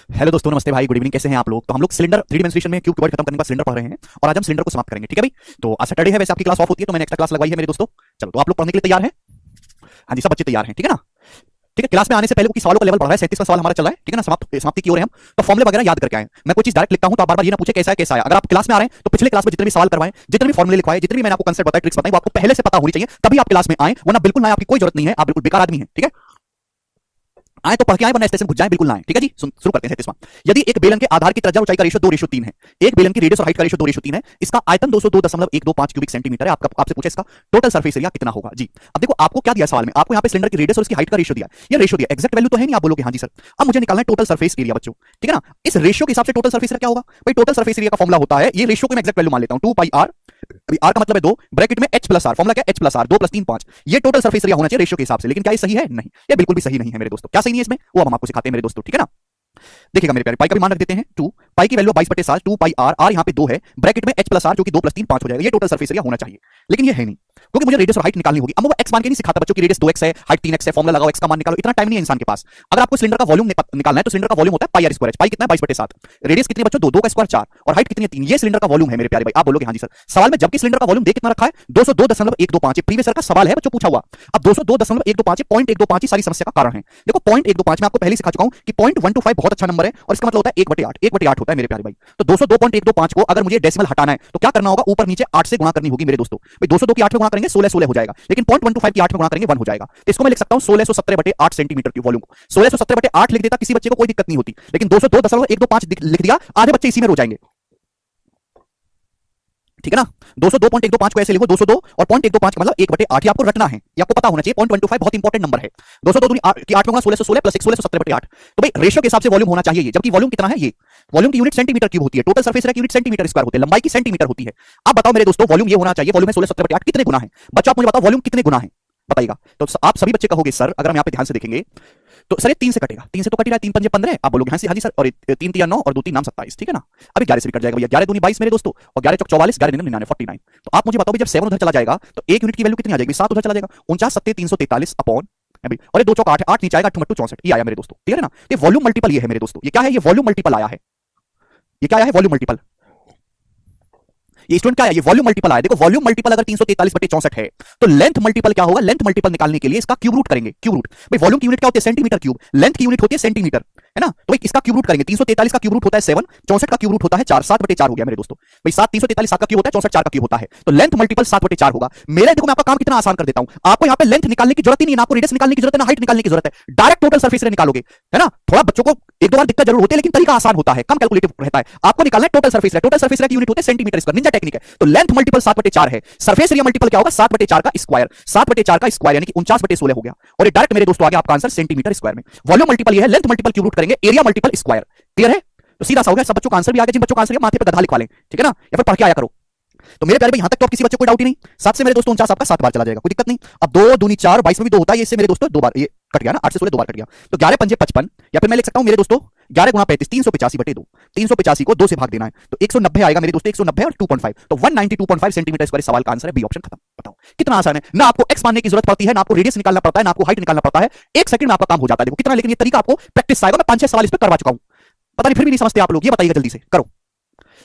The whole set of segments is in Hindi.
हेलो दोस्तों, नमस्ते भाई, गुड इवनिंग। कैसे हैं आप लोग? तो हम लोग सिलेंडर थ्री डायमेंशन में क्यूब क्यूबॉइड खत्म करने का सिलेंडर पढ़ रहे हैं और आज हम सिलेंडर को समाप्त करेंगे। ठीक है भाई? तो आज सैटरडे है, वैसे आपकी क्लास ऑफ होती है, तो मैंने एक्स्ट्रा क्लास लगवाई है मेरे दोस्तों। चलो, तो आप लोग पढ़ने के लिए तैयार हैं? हाँ जी, सब बच्चे तैयार हैं, ठीक है ना? ठीक है, क्लास में आने से पहले, क्योंकि सवालों का लेवल बढ़ रहा है, 37वां सवाल हमारा चल रहा है, ठीक है ना? समाप्ति की ओर है हम। तो फॉर्मूले वगैरह याद करके आए। मैं कोई चीज डायरेक्ट लिखता हूं तो आप बार बार ये ना पूछे कैसा है कैसा है। अगर आप क्लास में आ रहे हैं तो पिछले क्लास में जितने भी सवाल करवाए, जितने भी फॉर्मूले लिखवाए, जितने भी मैंने आपको कंसेप्ट बताए, ट्रिक्स बताई, वो आपको पहले से पता होनी चाहिए, तभी आप क्लास में आए। वरना बिल्कुल ना, आपकी कोई जरूरत नहीं है, आप बिल्कुल बेकार आदमी है। ठीक है? आए तो पढ़ के आए, वरना स्टेशन घुस जाए, बिल्कुल ना आए। ठीक है जी? शुरू करते हैं 37वां। यदि एक बेलन के आधार की त्रिज्या ऊंचाई का रेशियो 2:3 है, एक बेलन की रेडियस और हाइट का रेशियो 2:3 है, इसका आयतन 202.125 क्यूबिक सेंटीमीटर है, आपसे पूछा इसका टोटल सरफेस एरिया कितना होगा जी। अब देखो, आपको क्या दिया सवाल में, आपको यहाँ पे सिलेंडर की रेडियस और इसकी हाइट का रेशियो दिया। ये रेशियो दिया, एग्जैक्ट वैल्यू तो है नहीं, आप बोलोगे हाँ जी सर। अब मुझे निकालना है टोटल सरफेस एरिया बच्चों, ठीक है ना? इस रेशियो के हिसाब से टोटल सरफेस एरिया क्या होगा भाई? टोटल सरफेस एरिया का फॉर्मूला होता है, ये रेशियो को मैं एग्जैक्ट वैल्यू मान लेता हूं, 2 पाई आर। अभी आर का मतलब है 2, ब्रैकेट में h प्लस आर। फॉर्मूला क्या है? h plus R, 2 + 3 5। ये टोटल सरफेस एरिया होना चाहिए रेशियो के हिसाब से। लेकिन क्या ये सही है? नहीं, ये बिल्कुल भी सही नहीं है मेरे दोस्तों। क्या सही नहीं है इसमें, वो अब हम आपको सिखाते हैं मेरे दोस्तों, ठीक है ना? देखिएगा मेरे प्यारे, पाई का भी मान रख देते हैं 2, पाई की वैल्यू 22/7, 2 पाई आर, आर यहाँ पे 2 है, ब्रैकेट में h प्लस आर जो कि 2 + 3 5 हो जाएगा। ये टोटल सरफेस एरिया होना चाहिए, लेकिन ये है नहीं, क्योंकि मुझे रेडियस और हाइट निकालनी होगी। अब वो x मान के नहीं सिखाता बच्चों की रेडियस 2x है, हाइट 3x है, फॉर्मूला लगाओ, x का मान निकालो, इतना टाइम नहीं है इंसान के पास। अगर आपको सिलेंडर का वॉल्यूम निकालना है तो सिलेंडर का वॉल्यूम होता है पाई आर स्क्वायर। पाई कितना है? 22/7। रेडियस कितनी है बच्चों? 2, 2 का स्क्वायर 4, और हाइट कितनी है? 3। ये सिलेंडर का वॉल्यूम है मेरे प्यारे भाई। आप बोलोगे हाँ जी सर। सवाल में जबकि सिलेंडर का वॉल्यूम देख कितना रखा है, 202.125। प्रीवियस ईयर का सवाल है बच्चों, पूछा हुआ। अब 202.125, 0.125 ही सारी समस्या का कारण है। देखो 0.125 मैं आपको पहले सिखा चुका हूं कि 0.125 बहुत अच्छा नंबर है, और इसका मतलब होता है 1/8। 1/8 होता है मेरे प्यारे भाई। तो 202.125 को अगर मुझे डेसिमल हटाना है तो क्या करना होगा? ऊपर नीचे 8 से गुणा करनी होगी मेरे दोस्तों। भाई 202 की 8 में गुणा करेंगे 16 16 हो जाएगा, लेकिन 0.125 की 8 में गुणा करेंगे 1 हो जाएगा। तो इसको मैं लिख सकता हूं 1617/8 सेंटीमीटर की वॉल्यूम को। 1617/8 लिख देता, किसी बच्चे को कोई दिक्कत नहीं होती, लेकिन 202.125 लिख दिया, आधे बच्चे इसी में रो जाएंगे। ठीक है ना? 202.125 को ऐसे लिखो, 202 और 0.125 का मतलब 1/8 ही आपको रटना है, ये आपको पता होना चाहिए। 0.125 बहुत इंपॉर्टेंट नंबर है। 202 की 8 में गुणा 1616 प्लस 1617/8। तो भाई रेशियो के हिसाब से वॉल्यूम होना चाहिए ये, जबकि वॉल्यूम कितना है? ये वॉल्यूम की यूनिट सेंटीमीटर क्यूब होती है, टोटल सरफेस एरिया की यूनिट सेंटीमीटर स्क्वायर होती है, लंबाई की सेंटीमीटर होती है। अब बताओ मेरे दोस्तों, वॉल्यूम ये होना चाहिए, वॉल्यूम है 1617/8, कितने गुना है? बच्चों आप मुझे बताओ, वॉल्यूम कितने गुना है? बताइएगा। तो आप सभी बच्चे कहोगे सर, अगर हम यहाँ पे ध्यान से देखेंगे तो सर ये 3 से कटेगा, 3 से तो कट ही रहा है, 3 पंजे 15। आप बोलोगे हाँ जी सर, और 3 3 9 और 2 3 9 27, ठीक है ना? अभी 11 से भी कट जाएगा भैया, 11 दूनी 22 मेरे दोस्तों, और 11 चौक 44, 11 99 49। तो आप मुझे बताओ जब 7 उधर चला जाएगा तो 1 यूनिट की वैल्यू कितनी आ जाएगी? 7 उधर चला जाएगा, 49 7 343 अपॉन अभी, और ये 2 चौक 8 है, 8 नीचे आएगा, 8 64। ये आया मेरे दोस्तों, क्लियर है ना? ये वॉल्यूम मल्टीपल ये है मेरे दोस्तों। ये क्या है? ये वॉल्यूम मल्टीपल आया है। ये क्या आया है? Volume multiple. ये स्टूडेंट क्या है? ये वॉल्यूम मल्टीपल आया। देखो वॉल्यूम मल्टीपल अगर 343/64 है तो लेंथ मल्टीपल क्या होगा? लेंथ मल्टीपल निकालने के लिए इसका क्यूब रूट करेंगे। क्यूब रूट भाई, वॉल्यूम की यूनिट क्या होती है? Centimetre cube. लेंथ की यूनिट होती है सेंटीमीटर, है ना? तो भाई इसका क्यूब रूट करेंगे। 343 का क्यूब रूट होता है 7, 64 का क्यूब रूट होता है 4, 7/4 हो गया मेरे दोस्तों। भाई 7 343 7 का क्यूब होता है, 64 4 का क्यूब होता है, तो लेंथ मल्टीपल 7/4 होगा। मेरे देखो मैं आपका काम कितना आसान कर देता हूं, आपको यहां पे लेंथ निकालने की जरूरत ही नहीं है, आपको रेडियस निकालने की जरूरत है ना हाइट निकालने की जरूरत है, डायरेक्ट टोटल सरफेस एरिया निकालोगे, है ना? थोड़ा बच्चों को एक दो बार दिक्कत जरूर होती है, लेकिन तरीका आसान होता है, कम कैलकुलेटिव रहता है। आपको निकालना है total surface area. Total surface area की यूनिट होती है सेंटीमीटर स्क्वायर, निंजा टेक्निक है। तो लेंथ मल्टीपल 7/4 है, सरफेस एरिया मल्टीपल क्या होगा? 7/4 का स्क्वायर। 7/4 का स्क्वायर यानी कि 49/16 हो गया, और ये डायरेक्ट मेरे दोस्तों आ गया आपका आंसर सेंटीमीटर स्क्वायर में। वॉल्यूम मल्टीपल ये है, लेंथ मल्टीपल क्यूब रूट करेंगे, एरिया मल्टीपल स्क्वायर। क्लियर है? तो सीधा सा हो गया, सब बच्चों का आंसर भी आ गया। जिन बच्चों का आंसर है माथे पे गधा लिखवा लें, ठीक है ना? या फिर पढ़ के आया करो। तो मेरे प्यारे भाई यहां तक तो अब किसी बच्चे को डाउट ही नहीं। 7 से मेरे दोस्तों 49 आपका 7 बार चला जाएगा, कोई दिक्कत नहीं। अब 2 दूनी 4, 22 में भी 2 होता है, इससे मेरे दोस्तों 2 बार ये कट गया ना, 8 से 16 2 बार कट गया, तो 11 पंजे 55, या फिर मैं लिख सकता हूं मेरे दोस्तों 11 गुणा 35, 385/2। 385 को 2 से भाग देना है तो 190 आएगा मेरे दोस्तों, 190 और 2.5, तो 192.5 सेंटीमीटर स्क्वायर सवाल का आंसर है, बी ऑप्शन खत्म। बताओ कितना आसान है ना? आपको एक्स मानने की जरूरत पड़ती है, ना आपको रेडियस निकालना पड़ता है, ना आपको हाइट निकालना पड़ता है, 1 सेकंड में आपका काम हो जाता है। देखो कितना, लेकिन ये तरीका आपको प्रैक्टिस आएगा। मैं 5-6 सवाल इस पर करवा चुका हूं, पता नहीं फिर भी नहीं समझते आप लोग, ये बताइएगा जल्दी से करो।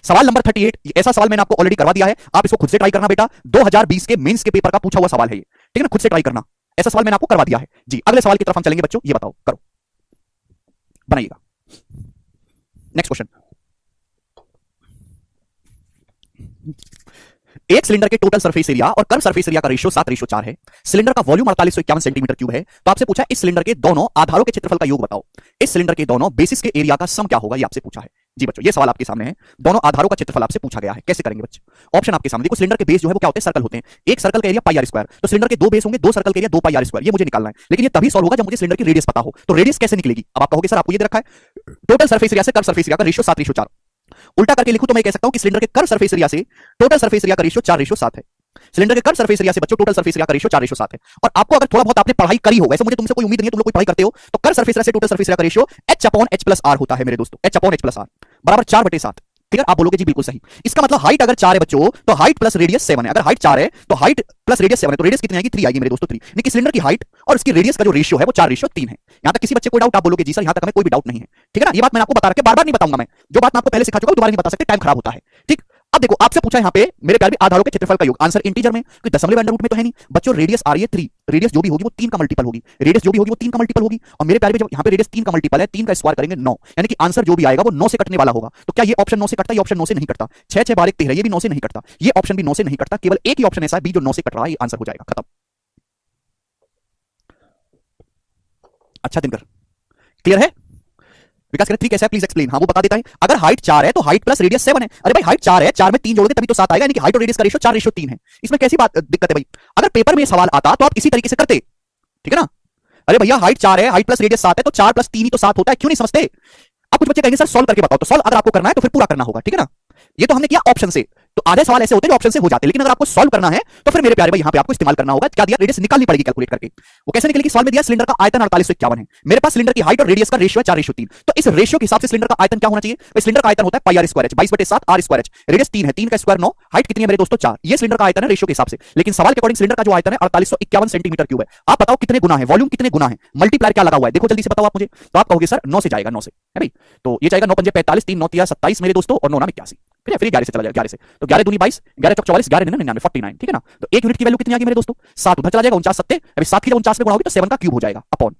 सवाल नंबर 38, ऐसा सवाल मैंने आपको ऑलरेडी करवा दिया है, आप इसको खुद से ट्राई करना बेटा। 2020 के मेंस के पेपर का पूछा हुआ सवाल है ये, ठीक है ना? खुद से ट्राई करना, ऐसा सवाल मैंने आपको करवा दिया है जी। अगले सवाल की तरफ हम चलेंगे बच्चों, ये बताओ, करो, बनाइएगा। Next question. एक सिलेंडर के टोटल सरफेस एरिया और कर्व सरफेस एरिया का रेशियो 7:4 है। सिलेंडर का वॉल्यूम 4851 सेंटीमीटर क्यूब है। तो आपसे पूछा इस सिलेंडर के दोनों आधारों के क्षेत्रफल का योग बताओ। इस सिलेंडर के दोनों बेसिस के एरिया का सम क्या होगा, ये आपसे पूछा है जी बच्चों। ये सवाल आपके सामने है, दोनों आधारों का क्षेत्रफल आपसे पूछा गया है, कैसे करेंगे बच्चों? ऑप्शन आपके सामने देखो, सिलेंडर के बेस जो है वो क्या होते हैं? सर्कल होते हैं। एक सर्कल का एरिया पाई आर स्क्वायर, तो सिलेंडर के 2 बेस होंगे, 2 सर्कल का एरिया 2 पाई आर स्क्वायर, ये मुझे निकालना है। लेकिन ये तभी सॉल्व होगा जब मुझे सिलेंडर की रेडियस पता हो। तो रेडियस कैसे निकलेगी? अब आप कहोगे सर आपको ये दे रखा है टोटल सरफेस एरिया से कर्व सरफेस एरिया का रेशियो 7:4। उल्टा करके लिखूं तो मैं कह सकता हूं कि सिलेंडर के कर्व सरफेस एरिया से टोटल सरफेस एरिया का रेशियो 4:7 है। सिलेंडर के कर्व सरफेस एरिया से बच्चों टोटल सरफेस एरिया का रेशियो 4:7 है। और आपको अगर थोड़ा बहुत आपने पढ़ाई करी हो, वैसे मुझे तुमसे कोई उम्मीद नहीं है, तुम लोग कोई पढ़ाई करते हो, तो कर्व सरफेस एरिया से टोटल सरफेस एरिया का रेशियो h/h+r होता है मेरे दोस्तों। h/h+r बराबर 4/7। क्लियर? आप बोलोगे जी बिल्कुल सही। इसका मतलब हाइट अगर 4 है बच्चों, तो हाइट प्लस रेडियस 7 है। अगर हाइट 4 है तो हाइट प्लस रेडियस 7 है, तो रेडियस कितनी आएगी? 3 आएगी मेरे दोस्तों, 3। यानी कि सिलेंडर की हाइट और उसकी रेडियस का जो रेशियो है वो 4:3 है। यहां तक किसी बच्चे को डाउट? आप बोलोगे जी सर यहां तक हमें कोई भी डाउट नहीं है। ठीक है ना? ये बात मैंने आपको बता रखा है, बार-बार नहीं बताऊंगा मैं। जो बात मैं आपको पहले सिखा चुका हूं दोबारा नहीं बता सकते, टाइम खराब होता है। ठीक। अब देखो आपसे पूछा यहां पे मेरे प्यारे आधारों के क्षेत्रफल का योग, आंसर इंटीजर में, कोई दशमलव अंडर रूट में तो है नहीं बच्चों। रेडियस आ रही है 3, रेडियस जो भी होगी वो 3 का मल्टीपल होगी, रेडियस जो भी होगी वो 3 का मल्टीपल होगी। और मेरे प्यारे जब यहां पे रेडियस 3 का मल्टीपल है, 3 का स्क्वायर करेंगे 9, यानी कि आंसर जो भी आएगा वो 9 से कटने वाला होगा। तो क्या ये ऑप्शन 9 से कटता है? ये ऑप्शन 9 से नहीं कटता। 6 6 12 13, ये भी 9 से नहीं कटता, ये ऑप्शन भी 9 से नहीं कटता। केवल एक ही ऑप्शन ऐसा है बी जो 9 से कट रहा है, ये आंसर हो जाएगा, खत्म। अच्छा दिनकर, क्लियर है? विकास करें 3 कैसा है प्लीज एक्सप्लेन। हाँ वो बता देता है। अगर हाइट 4 है तो हाइट प्लस रेडियस 7 है। अरे भाई हाइट 4 है, 4 में 3 जोड़ोगे तभी तो 7 आएगा, यानी कि हाइट और रेडियस का रेशियो 4:3 है। इसमें कैसी बात दिक्कत है भाई? अगर पेपर में सवाल आता तो आप इसी तरीके से करते, ठीक है ना? अरे भैया हाइट 4 है, हाइट प्लस रेडियस 7 है, तो 4 + 3 ही तो 7 होता है, क्यों नहीं समझते? अब कुछ बच्चे कहेंगे सर सॉल्व करके बताओ, तो सॉल्व अगर आपको करना है तो फिर पूरा करना होगा, ठीक है ना? ये तो हमने किया ऑप्शन से, तो आधे सवाल ऐसे होते हैं जो ऑप्शन से हो जाते हैं, लेकिन अगर आपको सॉल्व करना है तो फिर मेरे प्यारे भाई यहां पे आपको इस्तेमाल करना होगा। क्या दिया? रेडियस निकालनी पड़ेगी कैलकुलेट करके। वो कैसे निकलेगी? सवाल में दिया सिलेंडर का आयतन 4851 है, मेरे पास सिलेंडर की हाइट और रेडियस का रेशियो है 4:3, तो इस रेशियो के हिसाब से सिलेंडर का आयतन क्या होना चाहिए? सिलेंडर का आयतन होता है pi r square h, 22/7 r square h, radius 3 है, 3 का स्क्वायर 9, हाइट कितनी है मेरे दोस्तों? 4। ये सिलेंडर का आयतन है रेशियो के हिसाब से। लेकिन सवाल के अकॉर्डिंग सिलेंडर का जो आयतन है 4851 सेंटीमीटर क्यूब है। आप बताओ कितने गुना है, वॉल्यूम कितने गुना है, मल्टीप्लायर क्या लगा हुआ है? देखो जल्दी से बताओ आप मुझे। तो आप कहोगे सर 9 से जाएगा, 9 से है भाई, तो ये जाएगा 9 पंजे 45, 3 9 3 27 मेरे दोस्तों, और 9 9 81, फिर 11 से चला जाएगा, 11 से, तो 11 दूनी 22, 11 चौक 44, 11 99, 49, ठीक है ना? तो 1 यूनिट की वैल्यू कितनी आ गई मेरे दोस्तों? 7। उधर चला जाएगा 49 सत्ते, अभी 7 की जब 49 में गुणा होगी तो 7 का क्यूब हो जाएगा अपॉन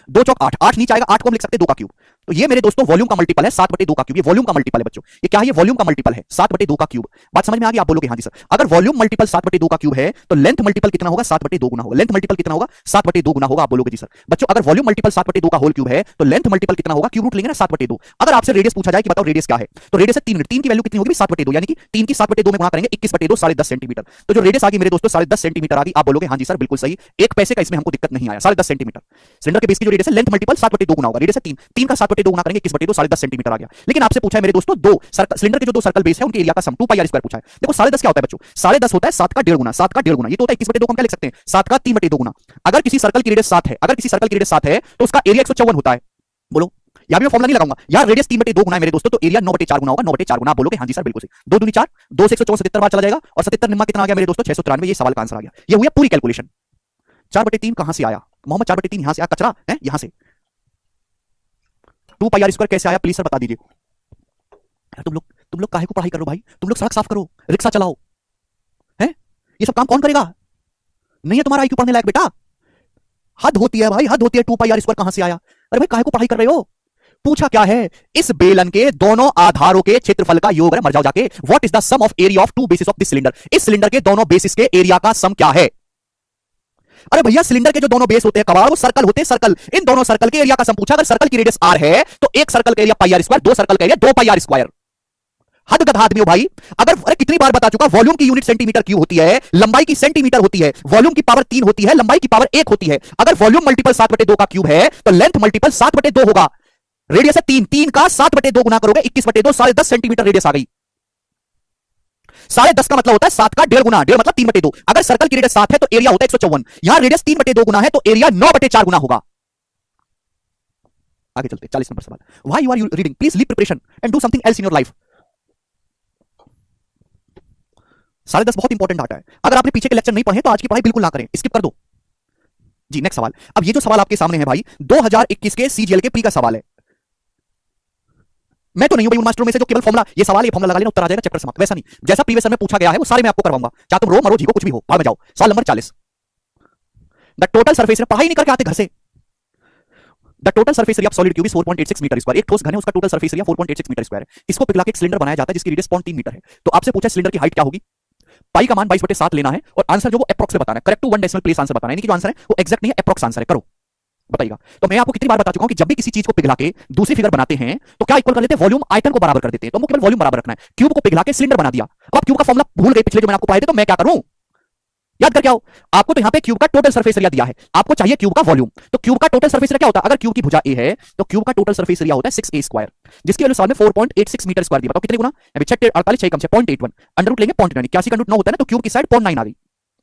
2 चौक 8, 8 नीचे आएगा, 8 को हम लिख सकते हैं 2 का क्यूब। तो ये मेरे दोस्तों वॉल्यूम का मल्टीपल है 7/2 का क्यूब, ये वॉल्यूम का मल्टीपल है बच्चों। ये क्या है? ये वॉल्यूम का मल्टीपल है 7/2 का क्यूब। बात समझ में आ गई? आप बोलोगे हां जी सर। अगर वॉल्यूम मल्टीपल 7/2 का क्यूब है तो लेंथ मल्टीपल कितना होगा? 7/2 गुना होगा। लेंथ मल्टीपल कितना होगा? 7/2 गुना होगा। आप बोलोगे जी सर। बच्चों अगर वॉल्यूम मल्टीपल 7/2 का होल क्यूब है तो लेंथ मल्टीपल कितना होगा? क्यूब रूट लेंगे ना 7/2। अगर आपसे रेडियस पूछा जाए कि बताओ रेडियस क्या है, तो रेडियस है 3 यूनिट, 3 की वैल्यू कितनी होगी? 7/2, यानी कि 3 की 7/2 में गुणा करेंगे 21/2, 10.5 सेंटीमीटर। तो जो रेडियस आ गई मेरे दोस्तों 10.5 सेंटीमीटर आ गई। आप बोलोगे हां जी सर बिल्कुल सही, 1 पैसे का इसमें हमको दिक्कत नहीं आया, 10.5 सेंटीमीटर। सिलेंडर के बेस की जो रेडियस है लेंथ मल्टीपल 7/2 गुना होगा, रेडियस है 3, 3 का 7/2 गुना करेंगे 21/2, 10.5 सेंटीमीटर आ गया। लेकिन आपसे पूछा है मेरे दोस्तों दो सिलेंडर के जो दो सर्कल बेस है उनके एरिया का सम 2 पाई आर स्क्वायर पूछा है। देखो 10.5 क्या होता है बच्चों? 10.5 होता है 7 का 1.5 गुना, 7 का 1.5 गुना, ये तो होता है 21/2 को हम क्या लिख सकते हैं? 7 का 3/2 गुना। अगर किसी सर्कल की रेडियस 7 है, अगर किसी सर्कल की रेडियस 7 है तो उसका एरिया 154 होता है। बोलो, यहां भी मैं फॉर्मूला नहीं लगाऊंगा, यार रेडियस 3/2 गुना है मेरे दोस्तों, तो एरिया 9/4 गुना होगा, 9/4 गुना। आप बोलोगे हां जी सर बिल्कुल सही, 2 दूनी 4, 2 से 164 77 बार चला जाएगा, और 77 निम्मा कितना आ गया मेरे दोस्तों? 693। ये सवाल का आंसर आ गया। ये हुई पूरी कैलकुलेशन। 4/3 कहां से आया मोहम्मद? 4/3 यहां से आया, कचरा है यहां से। 2 पाई आर स्क्वायर कैसे आया प्लीज सर बता दीजिए। तुम लोग काहे को पढ़ाई करो भाई? तुम लोग सड़क साफ करो, रिक्शा चलाओ, हैं? ये सब काम कौन करेगा? नहीं है तुम्हारा आईक्यू पढ़ने लायक बेटा, हद होती है भाई, हद होती है। 2 पाई आर स्क्वायर कहां से आया? अरे भाई काहे को पढ़ाई कर रहे हो? पूछा क्या है? इस बेलन के दोनों आधारों के क्षेत्रफल का योग है। मर जाओ जाके। What is the sum of area of 2 bases of this cylinder? इस सिलेंडर के दोनों बेसिस के एरिया का सम क्या है? अरे भैया सिलेंडर के जो दोनों बेस होते हैं कबाड़, वो सर्कल होते हैं, सर्कल। इन दोनों सर्कल के एरिया का सम पूछा। अगर सर्कल की रेडियस r है तो एक सर्कल का एरिया पाई आर स्क्वायर, दो सर्कल का एरिया 2 पाई आर स्क्वायर। हद गधा आदमी हो भाई। अरे कितनी बार बता चुका, वॉल्यूम की यूनिट सेंटीमीटर क्यूब होती है, लंबाई की सेंटीमीटर होती है, वॉल्यूम की पावर 3 होती है, लंबाई की पावर 1 होती है। अगर वॉल्यूम मल्टीपल 7/2 का क्यूब है तो लेंथ मल्टीपल 7/2 होगा। रेडियस है 3, 3 का 7/2 गुना करोगे 21/2, 10.5 सेंटीमीटर रेडियस आ गई। 10.5 का मतलब होता है 7 का 1.5 गुना, 1.5 मतलब 3/2। अगर सर्कल की रेडियस 7 है तो एरिया होता है 154, यहां रेडियस 3/2 गुना है तो एरिया 9/4 गुना होगा। आगे चलते 40 नंबर सवाल। Why you are reading? Please leave preparation and do something else in your life. 10.5 बहुत इंपॉर्टेंट डाटा है। अगर आपने पीछे के लेक्चर नहीं पढ़े तो आज की पढ़ाई बिल्कुल ना करें, स्किप कर दो जी। नेक्स्ट सवाल। अब ये जो सवाल आपके सामने है भाई 2021 के सीजीएल के प्री का सवाल है। मैं तो नहीं हूं भाई उन मास्टरों में से जो केवल फॉर्मुला, ये सवाल ये फॉर्मुला लगा लेना उत्तर आ जाएगा चैप्टर समाप्त, वैसा नहीं। जैसा प्रीवियस ईयर में पूछा गया है वो सारे मैं आपको करवाऊंगा, चाहे तुम रो मरो झीको कुछ भी हो, बाद में जाओ। सवाल number 40। The total surface area, पढ़ाई नहीं करके आते घर से। The total surface area of solid cube is 4.86 metre square. एक ठोस घन है, उसका total surface area 4.86 metre square है। इसको पिघला के एक सिलेंडर बनाया जाता है जिसकी रेडियस 0.3 मीटर है। तो आपसे पूछा सिलेंडर की हाइट क्या होगी? पाई का मान 22/7 लेना है और आंसर जो वो एप्रोक्स में बताना है, correct to 1 decimal place answer बताना है, यानी कि जो आंसर है वो एग्जैक्ट नहीं है, एप्रोक्स आंसर है। करो बताइएगा। तो मैं आपको कितनी बार बता चुका हूं कि जब भी किसी चीज को पिघला के दूसरी फिगर बनाते हैं तो क्या इक्वल कर लेते हैं? वॉल्यूम आयतन को बराबर कर देते हैं। तो हमको केवल वॉल्यूम बराबर रखना है। क्यूब को पिघला के सिलेंडर बना दिया। अब आप क्यूब का फॉर्मूला भूल गए पिछले जो मैंने आपको पढ़ाए थे, तो मैं क्या करूं? याद करके आओ। आपको तो यहां पे क्यूब का टोटल सरफेस एरिया दिया है, आपको चाहिए क्यूब का वॉल्यूम। तो क्यूब का टोटल सरफेस एरिया क्या होता है? अगर क्यूब की भुजा a है तो क्यूब का टोटल सरफेस एरिया होता है 6a स्क्वायर, जिसकी वैल्यू सवाल में 4.86 मीटर स्क्वायर दी। बताओ कितने गुना? अभी 6 48 6 कम से 0.81, अंडर रूट लेंगे 0.9, 81 का रूट 9 होता है ना, तो क्यूब की साइड 0.9 आ गई।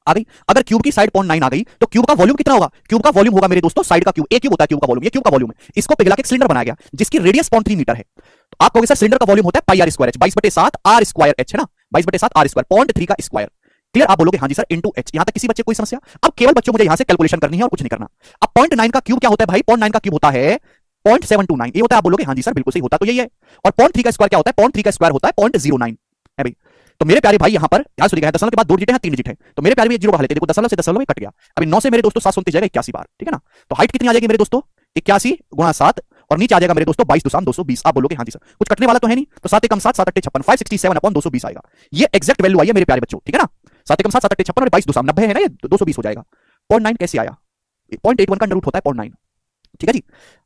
आ गई। अगर क्यूब की साइड 0.9 आ गई तो क्यूब का वॉल्यूम कितना होगा? क्यूब का वॉल्यूम होगा मेरे दोस्तों साइड का क्यूब, ए क्यूब होता है क्यूब का वॉल्यूम, ये क्यूब का वॉल्यूम है। इसको पिघला के एक सिलेंडर बनाया गया जिसकी रेडियस 0.3 मीटर है। तो आप कहोगे सर सिलेंडर का वॉल्यूम होता है pi r square h, 22/7 r square h है ना, 22/7 आर स्क्वायर, 0.3 का स्क्वायर। क्लियर? आप बोलोगे हाँ जी सर इनटू एच। यहां तक किसी बच्चे कोई समस्या? अब केवल बच्चों मुझे यहां से कैलकुलेशन करनी है और कुछ नहीं करना। अब 0.9 का क्यूब क्या होता है भाई? 0.9 का क्यूब होता है 0.729, ये होता है। आप बोलोगे हाँ जी सर बिल्कुल सही होता तो यही है। और 0.3 का स्क्वायर क्या होता है? 0.3 का स्क्वायर होता है 0.09 है भाई। तो मेरे प्यारे भाई यहां पर ध्यान सुनिएगा, दशमलव के बाद 2 डिजिट है 3 डिजिट है, तो मेरे प्यारे भाई 0 बढ़ा लेते, देखो दशमलव से दशमलव में कट गया। अभी 9 से मेरे दोस्तों 7 जाएगा 81 बार, ठीक है ना। तो हाइट कितनी आ जाएगी मेरे दोस्तों? 81 गुणा 7 और नीचे आ जाएगा मेरे दोस्तों 22 दूसरा 220। आप बोलोगे हाँ जी सर कुछ कटने वाला तो है नहीं, तो 7 कम 7 7 8 56 567 अपॉन 220 आएगा। ये एग्जैक्ट वैल्यू आई है मेरे प्यारे बच्चों, ठीक है ना। 7 कम 7 7 8 56 और 22 दूसरा 90 है ना, ये 220 हो जाएगा। 0.9 कैसे आया? 0.81 का अंडर रूट होता है 0.9, ठीक है जी।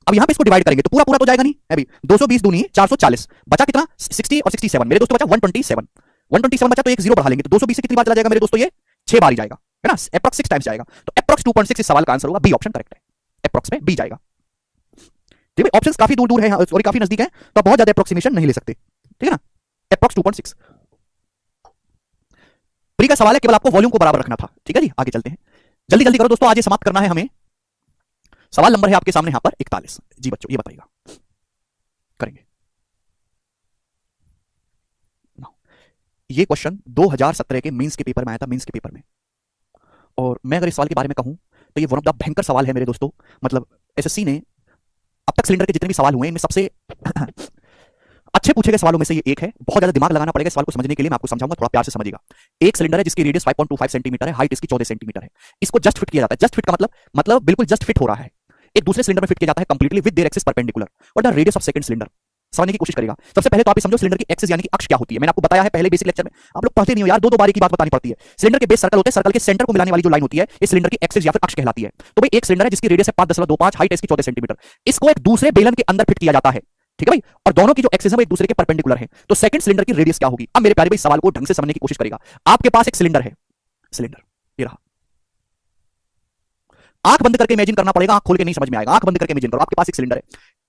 अब यहां पे इसको डिवाइड करेंगे तो पूरा पूरा तो जाएगा नहीं अभी, 220 दूनी 440, बचा कितना? 60 और 67 मेरे दोस्तों बचा 127, 127 बचा तो एक जीरो बढ़ा लेंगे तो 220 से कितनी बार चला जाएगा मेरे दोस्तों? ये 6 बार ही जाएगा है ना, एप्रोक्स 6 टाइम्स जाएगा। तो एप्रोक्स 2.6 इस सवाल का आंसर होगा, बी ऑप्शन करेक्ट है। एप्रोक्स में बी जाएगा। ठीक है, ऑप्शंस काफी दूर दूर है और काफी नजदीक है तो बहुत ज्यादा एप्रोक्सीमेशन नहीं ले सकते, ठीक है ना। एप्रोक्स 2.6 प्री का सवाल है, केवल आपको वॉल्यूम को बराबर रखना था, ठीक है जी। आगे चलते हैं, जल्दी जल्दी करो दोस्तों, आज ये समाप्त करना है हमें। सवाल नंबर है आपके सामने यहां पर 41। जी बच्चों ये बताइएगा, करेंगे ये क्वेश्चन 2017 के मेंस के पेपर में आया था, मेंस के पेपर में। और मैं अगर इस सवाल के बारे में कहूं तो ये वन ऑफ द भयंकर सवाल है मेरे दोस्तों। मतलब एसएससी ने अब तक सिलेंडर के जितने भी सवाल हुए इनमें सबसे अच्छे पूछे गए सवालों में से ये एक है। बहुत ज्यादा दिमाग लगाना पड़ेगा इस सवाल को समझने के लिए, मैं आपको समझाऊंगा, थोड़ा प्यार से समझिएगा। एक सिलेंडर है जिसकी रेडियस 5.25 सेंटीमीटर है, हाइट इसकी 14 सेंटीमीटर है। इसको जस्ट फिट किया जाता है। जस्ट फिट का मतलब बिल्कुल जस्ट फिट हो रहा है, एक दूसरे सिलेंडर में फिट किया जाता है completely with their axis perpendicular. What the radius of second cylinder? समझने की कोशिश करेगा। सबसे पहले तो आप समझो सिलेंडर की एक्सिस यानी कि अक्ष क्या होती है। मैंने आपको बताया है पहले बेसिक लेक्चर में, आप लोग पढ़ते नहीं हो यार, दो बारी की बात बतानी पड़ती है। सिलेंडर के बेस सर्कल होते हैं, सर्कल के सेंटर को मिलाने वाली जो लाइन होती है ये सिलेंडर की एक्सिस या फिर अक्ष कहलाती है। तो भाई एक सिलेंडर है जिसकी रेडियस है 5.25, हाइट इसकी 14 सेंटीमीटर। इसको एक दूसरे बेलन के अंदर फिट किया जाता है, ठीक है भाई, और दोनों की जो एक्सिस है वो एक दूसरे के परपेंडिकुलर है। तो सेकंड सिलेंडर की रेडियस क्या होगी? अब मेरे प्यारे भाई सवाल को ढंग से समझने की कोशिश करेगा। आपके पास एक सिलेंडर है, सिलेंडर ये रहा, आंख बंद करके इमेजिन करना पड़ेगा, आंख खोल के नहीं समझ में आएगा। आंख बंद करके इमेजिन करो, आपके पास एक सिलेंडर है।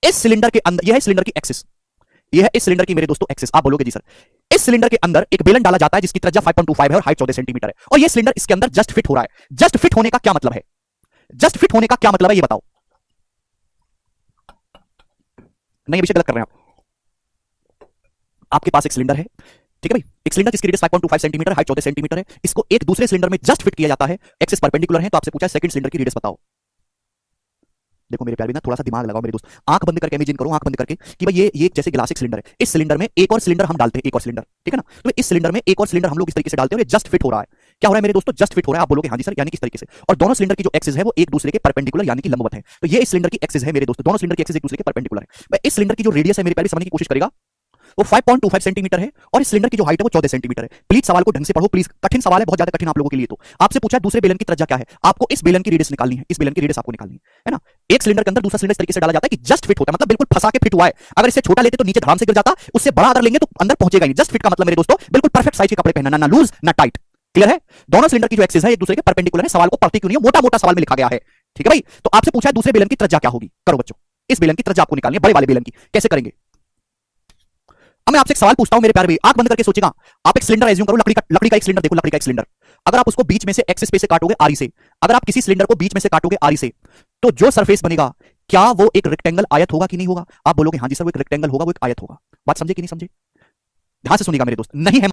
इस सिलेंडर के अंदर, यह है सिलेंडर की एक्सिस, यह है इस सिलेंडर की मेरे दोस्तों एक्सिस। आप बोलोगे जी सर इस सिलेंडर के अंदर एक बेलन डाला जाता है जिसकी त्रिज्या 5.25 है और हाइट 14 सेंटीमीटर है, और यह सिलेंडर इसके अंदर जस्ट फिट हो रहा है। जस्ट फिट होने का क्या मतलब है? जस्ट फिट होने का क्या मतलब है ये बताओ। नहीं अभिषेक गलत कर रहे हैं आप। आपके पास एक सिलेंडर है, ठीक है भाई, एक सिलेंडर जिसकी रेडियस 5.25 सेंटीमीटर, हाइट 14 सेंटीमीटर है। इसको एक दूसरे सिलेंडर में जस्ट फिट किया जाता है, एक्सिस परपेंडिकुलर है। तो आपसे पूछा है सेकंड सिलेंडर की रेडियस बताओ। देखो मेरे प्यारे ना, थोड़ा सा दिमाग लगाओ मेरे दोस्त, आंख बंद करके इमेजिन करो, आंख बंद करके कि भाई ये जैसे गिलास एक सिलेंडर है, इस सिलेंडर में एक और सिलेंडर हम डालते हैं, एक और सिलेंडर, ठीक है ना। तो इस सिलेंडर में एक और सिलेंडर हम लोग इस तरीके से डालते हैं और ये जस्ट फिट हो रहा है। क्या हो रहा है मेरे दोस्तों? जस्ट फिट हो रहा है। आप बोलोगे हाँ जी सर यानी किस तरीके से? और दोनों सिलेंडर की जो एक्सिस है वो एक दूसरे के परपेंडिकुलर यानी कि लंबवत है। तो ये इस सिलेंडर की एक्सिस है मेरे दोस्तों, दोनों सिलेंडर की एक्सिस एक दूसरे के परपेंडिकुलर है। भाई इस सिलेंडर की जो रेडियस है मेरे प्यारे समझने की कोशिश करेगा, वो 5.25 सेंटीमीटर है और इस सिलेंडर की जो हाइट है वो 14 सेंटीमीटर है। प्लीज सवाल को ढंग से पढ़ो प्लीज, कठिन सवाल है, बहुत ज्यादा कठिन आप लोगों के लिए। तो आपसे पूछा दूसरे बेलन की त्रिज्या क्या है, आपको इस बेलन की रेडियस निकालनी है, इस बेलन की रेडियस आपको निकालनी है ना। एक सिलेंडर के अंदर दूसरा सिलेंडर इस तरीके से डाला जाता है कि जस्ट फिट होता है, मतलब बिल्कुल फंसा के फिट हुआ है। अगर इससे छोटा लेते तो नीचे धड़ाम से गिर जाता, उससे बड़ा अगर लेंगे तो अंदर पहुंचेगा नहीं। जस्ट फिट का मतलब मेरे दोस्तों बिल्कुल परफेक्ट साइज के कपड़े पहनना, ना लूज ना टाइट। क्लियर है? दोनों सिलेंडर की जो एक्सिस है एक दूसरे के परपेंडिकुलर है। सवाल को पढ़ते क्यों नहीं हो, मोटा मोटा सवाल में लिखा गया है, ठीक है भाई। तो आपसे पूछा है दूसरे बेलन की त्रिज्या क्या होगी, करो बच्चों। इस बेलन की त्रिज्या आपको निकालनी है, बड़े वाले बेलन की। कैसे करेंगे? अब मैं आपसे एक सवाल पूछता हूं मेरे प्यारे भाई, आंख बंद करके सोचेगा। आप एक सिलेंडर एज्यूम करो, लकड़ी का एक सिलेंडर देखो, लकड़ी का एक सिलेंडर। अगर आप उसको बीच में से एक्सिस पे से काटोगे आरी से, अगर आप किसी सिलेंडर को बीच में से काटोगे आरी से, तो जो सरफेस बनेगा क्या वो एक रेक्टेंगल आयत होगा कि नहीं होगा? आप बोलोगे हाँ जी सर वो एक रेक्टेंगल होगा, वो एक आयत होगा। बात समझे कि नहीं समझे? ध्यान से सुनिएगा मेरे दोस्त, नहीं है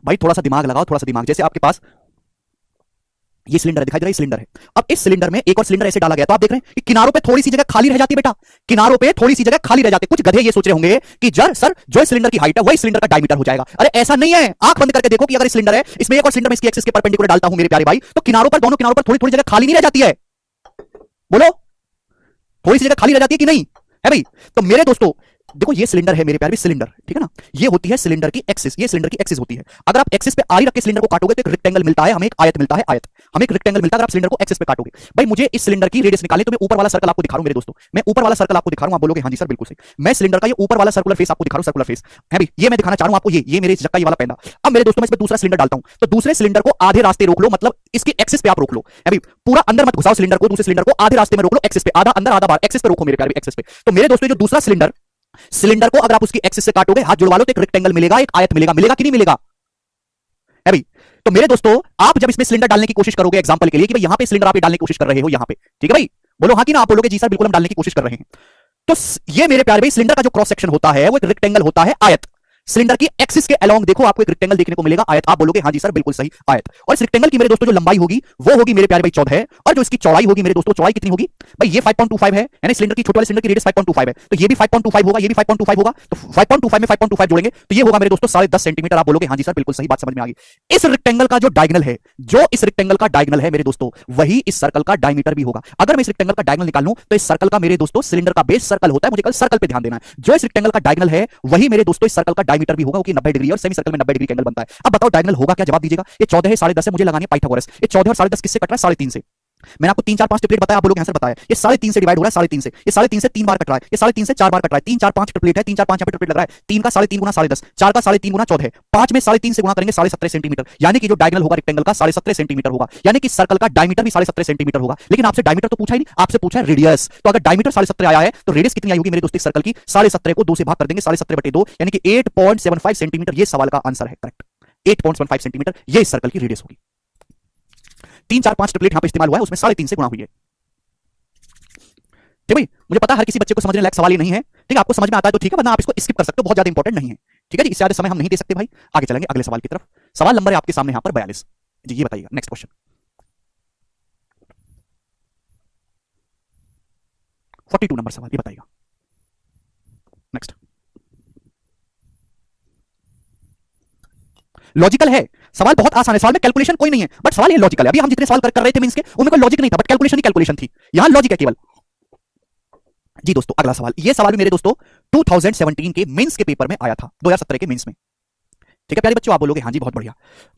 भाई, थोड़ा सा दिमाग लगाओ, थोड़ा सा दिमाग। जैसे आपके पास ये सिलेंडर दिखाई दे रहा है, सिलेंडर है। अब इस सिलेंडर में एक और सिलेंडर ऐसे डाला गया, तो आप देख रहे हैं कि किनारों पे थोड़ी सी जगह खाली रह जाती है बेटा, किनारों पे थोड़ी सी जगह खाली रह जाती है। कुछ गधे ये सोच रहे होंगे कि जर सर जो सिलेंडर की हाइट है वही सिलेंडर का डायमीटर हो जाएगा। अरे ऐसा नहीं है, आंख बंद करके देखो कि अगर इस सिलेंडर है, इसमें एक और सिलेंडर में इसकी एक्सिस के परपेंडिकुलर डालता हूं मेरे प्यारे भाई, तो किनारों पर, दोनों किनारों पर थोड़ी थोड़ी जगह खाली नहीं रह जाती है। बोलो, थोड़ी सी जगह खाली रह जाती है कि नहीं है भाई? तो मेरे दोस्तों देखो ये सिलेंडर है मेरे प्यारे, सिलेंडर, ठीक है ना, ये होती है सिलेंडर की एक्सिस, ये सिलेंडर की एक्सिस होती है। अगर आप एक्सिस पे आरी रख के सिलेंडर को काटोगे तो एक रेक्टेंगल मिलता है, हमें एक आयत मिलता है, आयत, हमें एक रेक्टेंगल मिलता है अगर आप सिलेंडर को एक्सिस पे काटोगे। भाई मुझे इस सिलेंडर की रेडियस निकालनी, तो मैं ऊपर वाला सर्कल आपको दिखा रहा हूं मेरे दोस्तों, मैं ऊपर वाला सर्कल आपको दिखा रहा हूं, आप बोलोगे हां जी सर बिल्कुल सही, मैं सिलेंडर का ये ऊपर वाला सर्कुलर फेस आपको दिखा रहा हूं, सर्कुलर फेस है भाई, ये मैं दिखाना चाह रहा हूं आपको, ये मेरे जक्का ये वाला पैंदा। अब मेरे दोस्तों मैं इसमें दूसरा सिलेंडर डालता हूं, तो दूसरे सिलेंडर को आधे रास्ते रोक लो, मतलब इसकी एक्सिस पे आप रोक लो, है भाई, पूरा अंदर मत घुसाओ सिलेंडर को, दूसरे सिलेंडर को आधे रास्ते में रोक लो, एक्सिस पे, आधा अंदर आधा बाहर, एक्सिस पे रोको मेरे प्यारे, एक्सिस पे। तो मेरे दोस्तों जो दूसरा सिलेंडर, सिलेंडर को अगर आप उसकी एक्सिस से काटोगे, हाथ जुड़वा लो, तो एक रेक्टेंगल मिलेगा, एक आयत मिलेगा, मिलेगा कि नहीं मिलेगा, है भाई। तो मेरे दोस्तों आप जब इसमें सिलेंडर डालने की कोशिश करोगे एग्जांपल के लिए कि भाई यहां पे सिलेंडर आप डालने की कोशिश कर रहे हो यहां पे, ठीक है भाई, बोलो हां कि ना, आप बोलोगे जी सर बिल्कुल हम डालने की कोशिश कर रहे हैं। तो ये मेरे प्यारे भाई सिलेंडर का जो क्रॉस सेक्शन होता है वो एक रेक्टेंगल होता है, आयत। सिलेंडर की एक्सिस के अलोंग देखो आपको एक रेक्टेंगल देखने को मिलेगा, आयत, आप बोलोगे हां जी सर बिल्कुल सही, आयत। और इस रेक्टेंगल की मेरे दोस्तों जो लंबाई होगी वो होगी मेरे प्यारे भाई 14 है, और जो इसकी चौड़ाई होगी मेरे दोस्तों, चौड़ाई कितनी होगी भाई, ये 5.25 है, यानी सिलेंडर की छोटे वाले सिलेंडर की रेडियस 5.25 है, तो ये भी 5.25 होगा, ये भी 5.25 होगा, तो 5.25 में 5.25 जोड़ेंगे तो ये होगा मेरे दोस्तों 10.5 सेंटीमीटर, आप बोलोगे हां जी सर बिल्कुल सही, बात समझ में आ गई। इस रेक्टेंगल का जो डायगोनल है, जो इस रेक्टेंगल का डायगोनल है मेरे दोस्तों, वही इस सर्कल का डायमीटर भी होगा। अगर मैं इस रेक्टेंगल का डायगोनल निकाल लूं तो इस सर्कल का मेरे दोस्तों, सिलेंडर का बेस सर्कल होता है, मुझे कल सर्कल पे ध्यान देना है, जो इस रेक्टेंगल का डायगोनल है वही मेरे दोस्तों इस सर्कल का डायमीटर भी होगा, क्योंकि 90 डिग्री और सेमी सर्कल में 90 डिग्री का एंगल बनता है। अब बताओ डायगोनल होगा क्या, जवाब दीजिएगा। ये 14 है, 10.5 है, मुझे लगानी है पाइथागोरस, ये 14 और 10.5 किससे कट रहा है, 3.5 से। मैंने आपको 3 4 5 ट्रिपलेट बताया, आप लोग आंसर बताया, ये 3.5 से डिवाइड हो रहा है, 3.5 से, ये 3.5 से 3 बार कट रहा है, ये 3.5 से 4 बार कट रहा है, 3 4 5 ट्रिपलेट है, 3 4 5 यहां पे ट्रिपलेट लग रहा है, 3 का 3.5 गुना 10.5, 4 का 3.5 गुना 14 है, 5 में 3.5 से गुणा करेंगे 17.5 सेंटीमीटर, यानी कि जो डायगोनल होगा रेक्टेंगल का 17.5 सेंटीमीटर होगा, यानी कि सर्कल का डायमीटर भी 17.5 सेंटीमीटर होगा। लेकिन आपसे डायमीटर तो पूछा ही नहीं, आपसे पूछा है रेडियस, तो अगर डायमीटर 17.5 आया है तो रेडियस कितनी आई होगी मेरे दोस्तों सर्कल की, 17.5 को 2 से भाग कर देंगे, 17.5/2 यानी कि 8.75 सेंटीमीटर, ये सवाल का आंसर है, करेक्ट, 8.75 सेंटीमीटर ये इस सर्कल की रेडियस होगी। 3 4 5 ट्रिपलेट यहां पे इस्तेमाल हुआ है, उसमें 3.5 से गुणा हुई है, ठीक है भाई। मुझे पता है हर किसी बच्चे को समझने लायक सवाल ये नहीं है, ठीक है, आपको समझ में आता है तो ठीक है, वरना आप इसको स्किप कर सकते हो, बहुत ज्यादा इंपॉर्टेंट नहीं है, ठीक है जी, इससे ज्यादा समय हम नहीं दे सकते भाई। आगे चलेंगे अगले सवाल की तरफ। सवाल नंबर है आपके सामने यहां पर 42 जी, ये बताइएगा नेक्स्ट क्वेश्चन 42 नंबर सवाल, ये बताइएगा नेक्स्ट। लॉजिकल है सवाल, बहुत आसान है, सवाल में कैलकुलेशन कोई नहीं है, बट सवाल ये लॉजिकल है। अभी हम जितने सवाल कर रहे थे मींस के, उनमें कोई लॉजिक नहीं था, बट कैलकुलेशन ही कैलकुलेशन थी, यहां लॉजिक है केवल जी। दोस्तों अगला सवाल, ये सवाल भी मेरे दोस्तों 2017 के मेंस के पेपर में आया था, 2017 के मेंस में, ठीक है प्यारे बच्चों, आप बोलोगे हां जी बहुत बढ़िया।